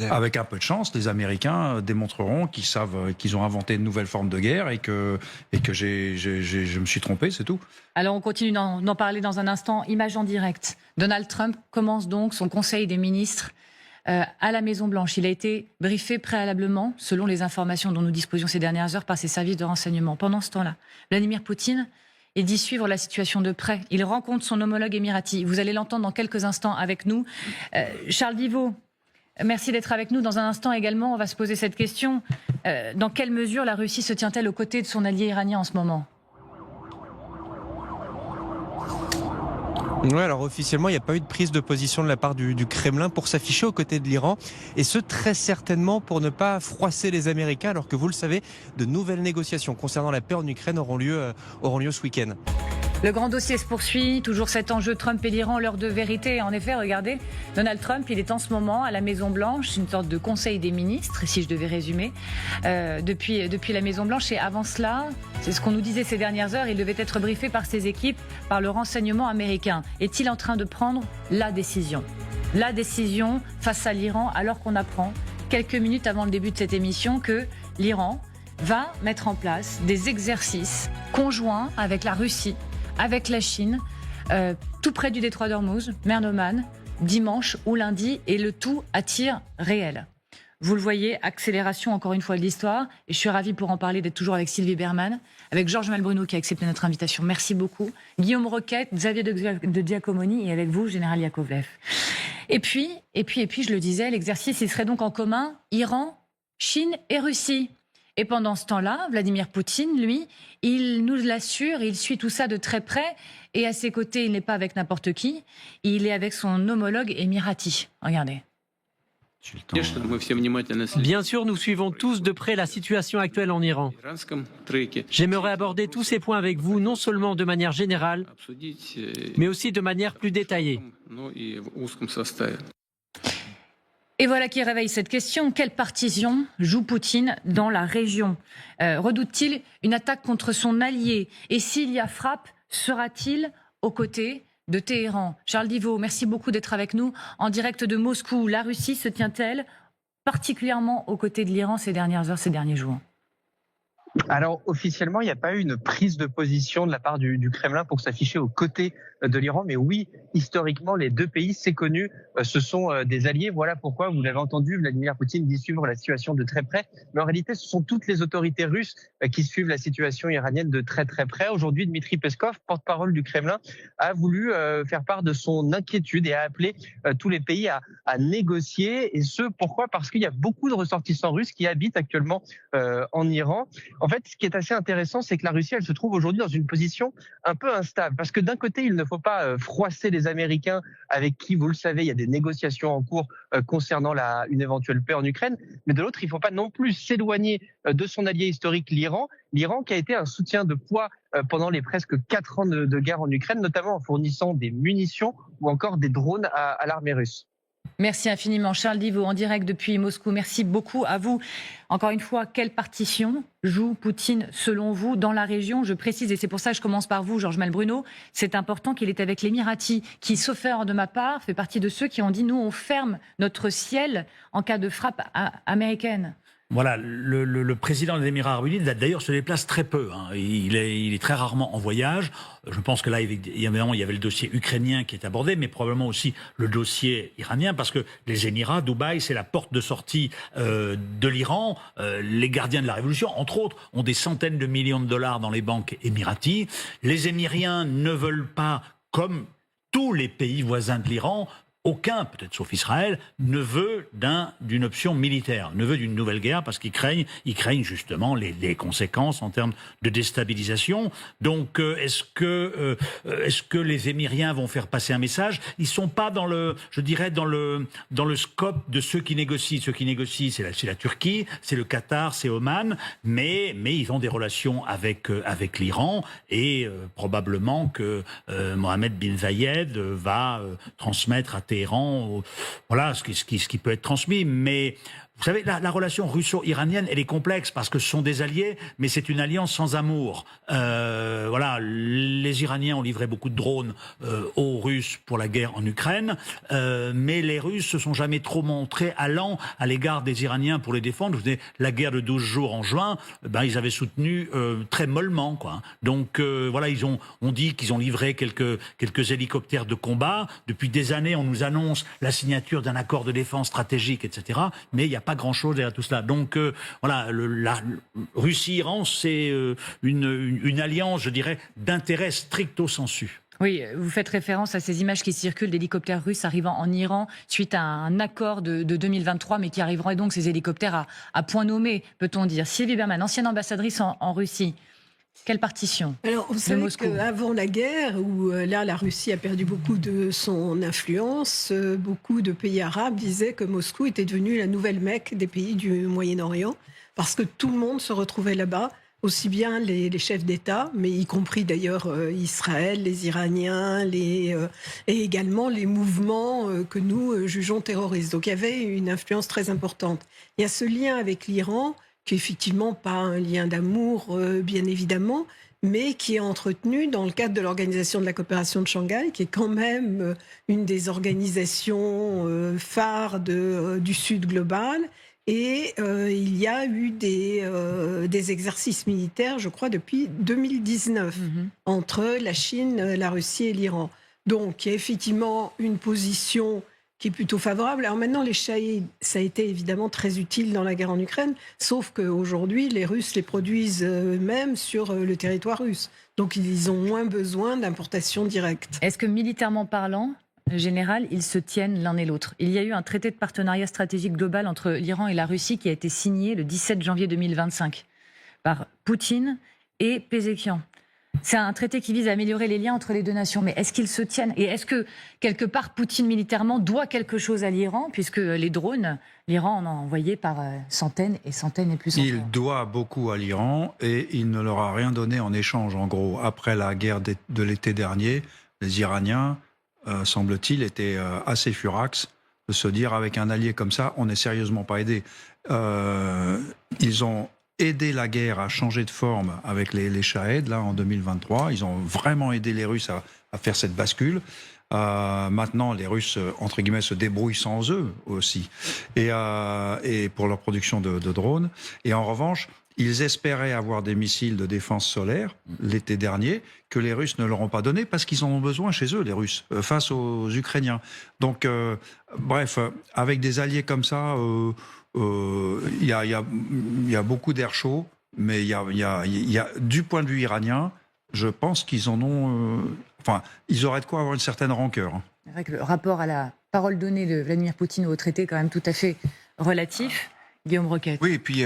avec un peu de chance, les Américains démontreront qu'ils savent, qu'ils ont inventé une nouvelle forme de guerre et que je me suis trompé, c'est tout. Alors on continue d'en parler dans un instant. Image en direct. Donald Trump commence donc son conseil des ministres à la Maison-Blanche. Il a été briefé préalablement, selon les informations dont nous disposions ces dernières heures, par ses services de renseignement. Pendant ce temps-là, Vladimir Poutine est dit suivre la situation de près. Il rencontre son homologue émirati. Vous allez l'entendre dans quelques instants avec nous. Charles Divot, merci d'être avec nous. Dans un instant également, on va se poser cette question. Dans quelle mesure la Russie se tient-elle aux côtés de son allié iranien en ce moment ? Oui, alors officiellement, il n'y a pas eu de prise de position de la part du Kremlin pour s'afficher aux côtés de l'Iran, et ce très certainement pour ne pas froisser les Américains, alors que vous le savez, de nouvelles négociations concernant la paix en Ukraine auront lieu ce week-end. Le grand dossier se poursuit, toujours cet enjeu Trump et l'Iran, l'heure de vérité. En effet, regardez, Donald Trump, il est en ce moment à la Maison-Blanche, une sorte de conseil des ministres, si je devais résumer, depuis la Maison-Blanche. Et avant cela, c'est ce qu'on nous disait ces dernières heures, il devait être briefé par ses équipes, par le renseignement américain. Est-il en train de prendre la décision face à l'Iran, alors qu'on apprend, quelques minutes avant le début de cette émission, que l'Iran va mettre en place des exercices conjoints avec la Russie, avec la Chine, tout près du détroit d'Ormuz, mer d'Oman, dimanche ou lundi, et le tout à tir réel. Vous le voyez, accélération encore une fois de l'histoire, et je suis ravie pour en parler d'être toujours avec Sylvie Bermann, avec Georges Malbruno qui a accepté notre invitation. Merci beaucoup. Guillaume Roquette, Xavier de Giacomoni, et avec vous, Général Yakovlev. Et puis, je le disais, l'exercice, il serait donc en commun Iran, Chine et Russie. Et pendant ce temps-là, Vladimir Poutine, lui, il nous l'assure, il suit tout ça de très près. Et à ses côtés, il n'est pas avec n'importe qui, il est avec son homologue émirati. Regardez. Bien sûr, nous suivons tous de près la situation actuelle en Iran. J'aimerais aborder tous ces points avec vous, non seulement de manière générale, mais aussi de manière plus détaillée. Et voilà qui réveille cette question. Quelle partition joue Poutine dans la région ? Redoute-t-il une attaque contre son allié ? Et s'il y a frappe, sera-t-il aux côtés de Téhéran ? Charles Divot, merci beaucoup d'être avec nous en direct de Moscou. La Russie se tient-elle particulièrement aux côtés de l'Iran ces dernières heures, ces derniers jours ? Alors officiellement, il n'y a pas eu une prise de position de la part du Kremlin pour s'afficher aux côtés de l'Iran, mais oui, historiquement, les deux pays, c'est connu, ce sont des alliés. Voilà pourquoi, vous l'avez entendu, Vladimir Poutine dit suivre la situation de très près. Mais en réalité, ce sont toutes les autorités russes qui suivent la situation iranienne de très très près. Aujourd'hui, Dmitri Peskov, porte-parole du Kremlin, a voulu faire part de son inquiétude et a appelé tous les pays à négocier. Et ce, pourquoi ? Parce qu'il y a beaucoup de ressortissants russes qui habitent actuellement en Iran. En fait, ce qui est assez intéressant, c'est que la Russie, elle se trouve aujourd'hui dans une position un peu instable. Parce que d'un côté, il ne faut pas froisser les Américains avec qui, vous le savez, il y a des négociations en cours concernant une éventuelle paix en Ukraine. Mais de l'autre, il ne faut pas non plus s'éloigner de son allié historique, l'Iran. L'Iran qui a été un soutien de poids pendant les presque 4 ans de guerre en Ukraine, notamment en fournissant des munitions ou encore des drones à l'armée russe. Merci infiniment. Charles Divot, en direct depuis Moscou. Merci beaucoup à vous. Encore une fois, quelle partition joue Poutine, selon vous, dans la région ? Je précise, et c'est pour ça que je commence par vous, Georges Malbruno, c'est important qu'il est avec l'Émirati, qui, sauf erreur de ma part, fait partie de ceux qui ont dit « nous, on ferme notre ciel en cas de frappe américaine ». Voilà, le président des Émirats Arabes Unis, d'ailleurs, se déplace très peu. Il est très rarement en voyage. Je pense que là, évidemment, il y avait le dossier ukrainien qui est abordé, mais probablement aussi le dossier iranien, parce que les Émirats, Dubaï, c'est la porte de sortie de l'Iran. Les gardiens de la révolution, entre autres, ont des centaines de millions de dollars dans les banques émiraties. Les Émiriens ne veulent pas, comme tous les pays voisins de l'Iran, aucun, peut-être sauf Israël, ne veut d'une option militaire, ne veut d'une nouvelle guerre, parce qu'ils craignent justement les conséquences en termes de déstabilisation. Donc, est-ce que les Émiriens vont faire passer un message ? Ils sont pas dans le scope de ceux qui négocient. Ceux qui négocient, c'est la Turquie, c'est le Qatar, c'est Oman, mais ils ont des relations avec l'Iran, et probablement que Mohammed bin Zayed va transmettre à Téhéran, voilà ce qui peut être transmis, mais vous savez, la relation russo-iranienne, elle est complexe parce que ce sont des alliés, mais c'est une alliance sans amour. Voilà, les Iraniens ont livré beaucoup de drones aux Russes pour la guerre en Ukraine, mais les Russes se sont jamais trop montrés allants à l'égard des Iraniens pour les défendre. Vous savez, la guerre de 12 jours en juin, ils avaient soutenu très mollement, quoi. Donc voilà, on dit qu'ils ont livré quelques hélicoptères de combat. Depuis des années, on nous annonce la signature d'un accord de défense stratégique, etc. Mais il n'y a pas grand-chose derrière tout cela. Donc voilà, la Russie-Iran, c'est une alliance, je dirais, d'intérêt stricto sensu. Oui, vous faites référence à ces images qui circulent d'hélicoptères russes arrivant en Iran suite à un accord de 2023, mais qui arriveront donc ces hélicoptères à point nommé, peut-on dire. Sylvie Bermann, ancienne ambassadrice en Russie. Quelle partition? Alors, vous savez qu'avant la guerre, où là, la Russie a perdu beaucoup de son influence, beaucoup de pays arabes disaient que Moscou était devenu la nouvelle Mecque des pays du Moyen-Orient, parce que tout le monde se retrouvait là-bas, aussi bien les chefs d'État, mais y compris d'ailleurs Israël, les Iraniens, et également les mouvements que nous jugeons terroristes. Donc il y avait une influence très importante. Il y a ce lien avec l'Iran, qui est effectivement pas un lien d'amour, bien évidemment, mais qui est entretenu dans le cadre de l'Organisation de la coopération de Shanghai, qui est quand même une des organisations phares du Sud global. Et il y a eu des exercices militaires, je crois, depuis 2019, entre la Chine, la Russie et l'Iran. Donc, il y a effectivement une position qui est plutôt favorable. Alors maintenant, les Shahed, ça a été évidemment très utile dans la guerre en Ukraine, sauf qu'aujourd'hui, les Russes les produisent eux-mêmes sur le territoire russe. Donc, ils ont moins besoin d'importation directe. Est-ce que militairement parlant, général, ils se tiennent l'un et l'autre? Il y a eu un traité de partenariat stratégique global entre l'Iran et la Russie qui a été signé le 17 janvier 2025 par Poutine et Pézekian. C'est un traité qui vise à améliorer les liens entre les deux nations. Mais est-ce qu'ils se tiennent? Et est-ce que, quelque part, Poutine militairement doit quelque chose à l'Iran? Puisque les drones, l'Iran en a envoyé par centaines et centaines et plus encore. Il doit beaucoup à l'Iran et il ne leur a rien donné en échange, en gros. Après la guerre de l'été dernier, les Iraniens, semble-t-il, étaient assez furax de se dire, avec un allié comme ça, on n'est sérieusement pas aidé. Ils ont aidé la guerre à changer de forme avec les Shahed, là, en 2023. Ils ont vraiment aidé les Russes à faire cette bascule. Maintenant, les Russes, entre guillemets, se débrouillent sans eux aussi. Et pour leur production de drones. Et en revanche, ils espéraient avoir des missiles de défense solaire l'été dernier que les Russes ne leur ont pas donné parce qu'ils en ont besoin chez eux, les Russes, face aux Ukrainiens. Donc, bref, avec des alliés comme ça, il y a beaucoup d'air chaud, mais il y a, du point de vue iranien, je pense qu'ils en ont... ils auraient de quoi avoir une certaine rancœur. C'est vrai que le rapport à la parole donnée de Vladimir Poutine au traité est quand même tout à fait relatif. Guillaume Roquette. Oui, et puis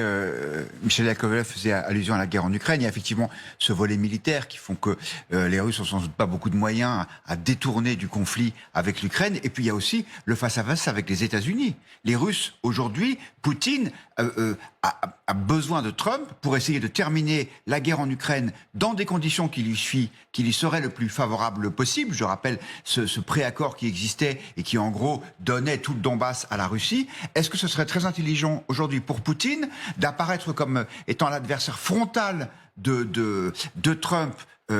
Michel Yakovlev faisait allusion à la guerre en Ukraine. Il y a effectivement ce volet militaire qui font que les Russes n'ont sans doute pas beaucoup de moyens à détourner du conflit avec l'Ukraine. Et puis il y a aussi le face-à-face avec les États-Unis. Les Russes, aujourd'hui, Poutine a besoin de Trump pour essayer de terminer la guerre en Ukraine dans des conditions qui lui seraient le plus favorables possible. Je rappelle ce préaccord qui existait et qui en gros donnait tout le Donbass à la Russie. Est-ce que ce serait très intelligent aujourd'hui pour Poutine d'apparaître comme étant l'adversaire frontal de Trump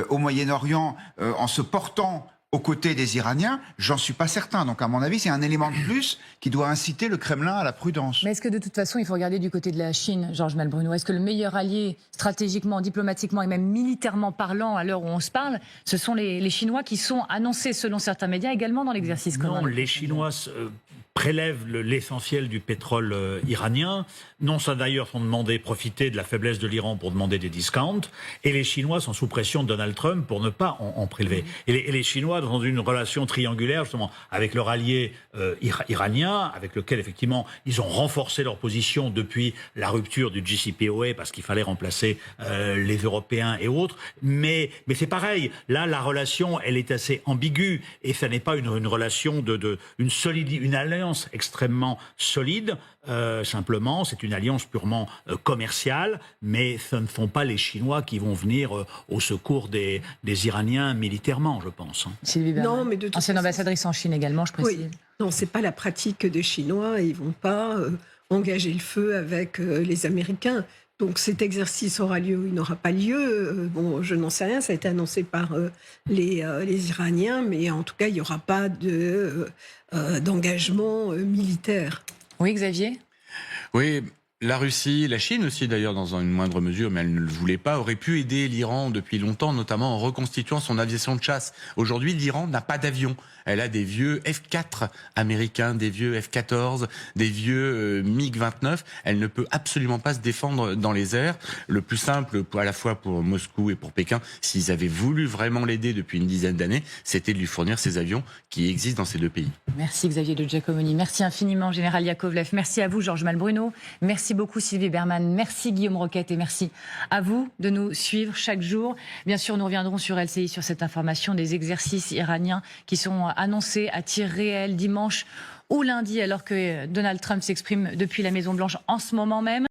au Moyen-Orient en se portant aux côtés des Iraniens? J'en suis pas certain. Donc, à mon avis, c'est un élément de plus qui doit inciter le Kremlin à la prudence. Mais est-ce que de toute façon, il faut regarder du côté de la Chine, Georges Malbruno? Est-ce que le meilleur allié, stratégiquement, diplomatiquement et même militairement parlant, à l'heure où on se parle, ce sont les Chinois qui sont annoncés, selon certains médias, également dans l'exercice commun? Non, les Chinois prélèvent l'essentiel du pétrole iranien. Non, ça d'ailleurs sont demandé profiter de la faiblesse de l'Iran pour demander des discounts. Et les Chinois sont sous pression de Donald Trump pour ne pas en prélever. Et les Chinois sont dans une relation triangulaire justement avec leur allié iranien, avec lequel effectivement ils ont renforcé leur position depuis la rupture du JCPOA parce qu'il fallait remplacer les Européens et autres. Mais c'est pareil. Là, la relation, elle est assez ambiguë et ça n'est pas une relation une alliance extrêmement solide. Simplement, c'est une alliance purement commerciale, mais ce ne sont pas les Chinois qui vont venir au secours des Iraniens militairement, je pense. Sylvie Bermann, non, mais de toute ancienne ambassadrice en Chine également, je précise. Oui. Non, c'est pas la pratique des Chinois. Ils vont pas engager le feu avec les Américains. Donc cet exercice aura lieu ou il n'aura pas lieu. Bon, je n'en sais rien, ça a été annoncé par les Iraniens, mais en tout cas, il n'y aura pas d'engagement militaire. Oui, Xavier ? Oui. La Russie, la Chine aussi d'ailleurs dans une moindre mesure, mais elle ne le voulait pas, aurait pu aider l'Iran depuis longtemps, notamment en reconstituant son aviation de chasse. Aujourd'hui, l'Iran n'a pas d'avion. Elle a des vieux F-4 américains, des vieux F-14, des vieux MiG-29. Elle ne peut absolument pas se défendre dans les airs. Le plus simple, à la fois pour Moscou et pour Pékin, s'ils avaient voulu vraiment l'aider depuis une dizaine d'années, c'était de lui fournir ces avions qui existent dans ces deux pays. Merci Xavier de Giacomoni. Merci infiniment Général Yakovlev. Merci à vous Georges Malbruno. Merci beaucoup Sylvie Berman. Merci Guillaume Roquette et merci à vous de nous suivre chaque jour. Bien sûr, nous reviendrons sur LCI sur cette information des exercices iraniens qui sont annoncés à tir réel dimanche ou lundi alors que Donald Trump s'exprime depuis la Maison-Blanche en ce moment même.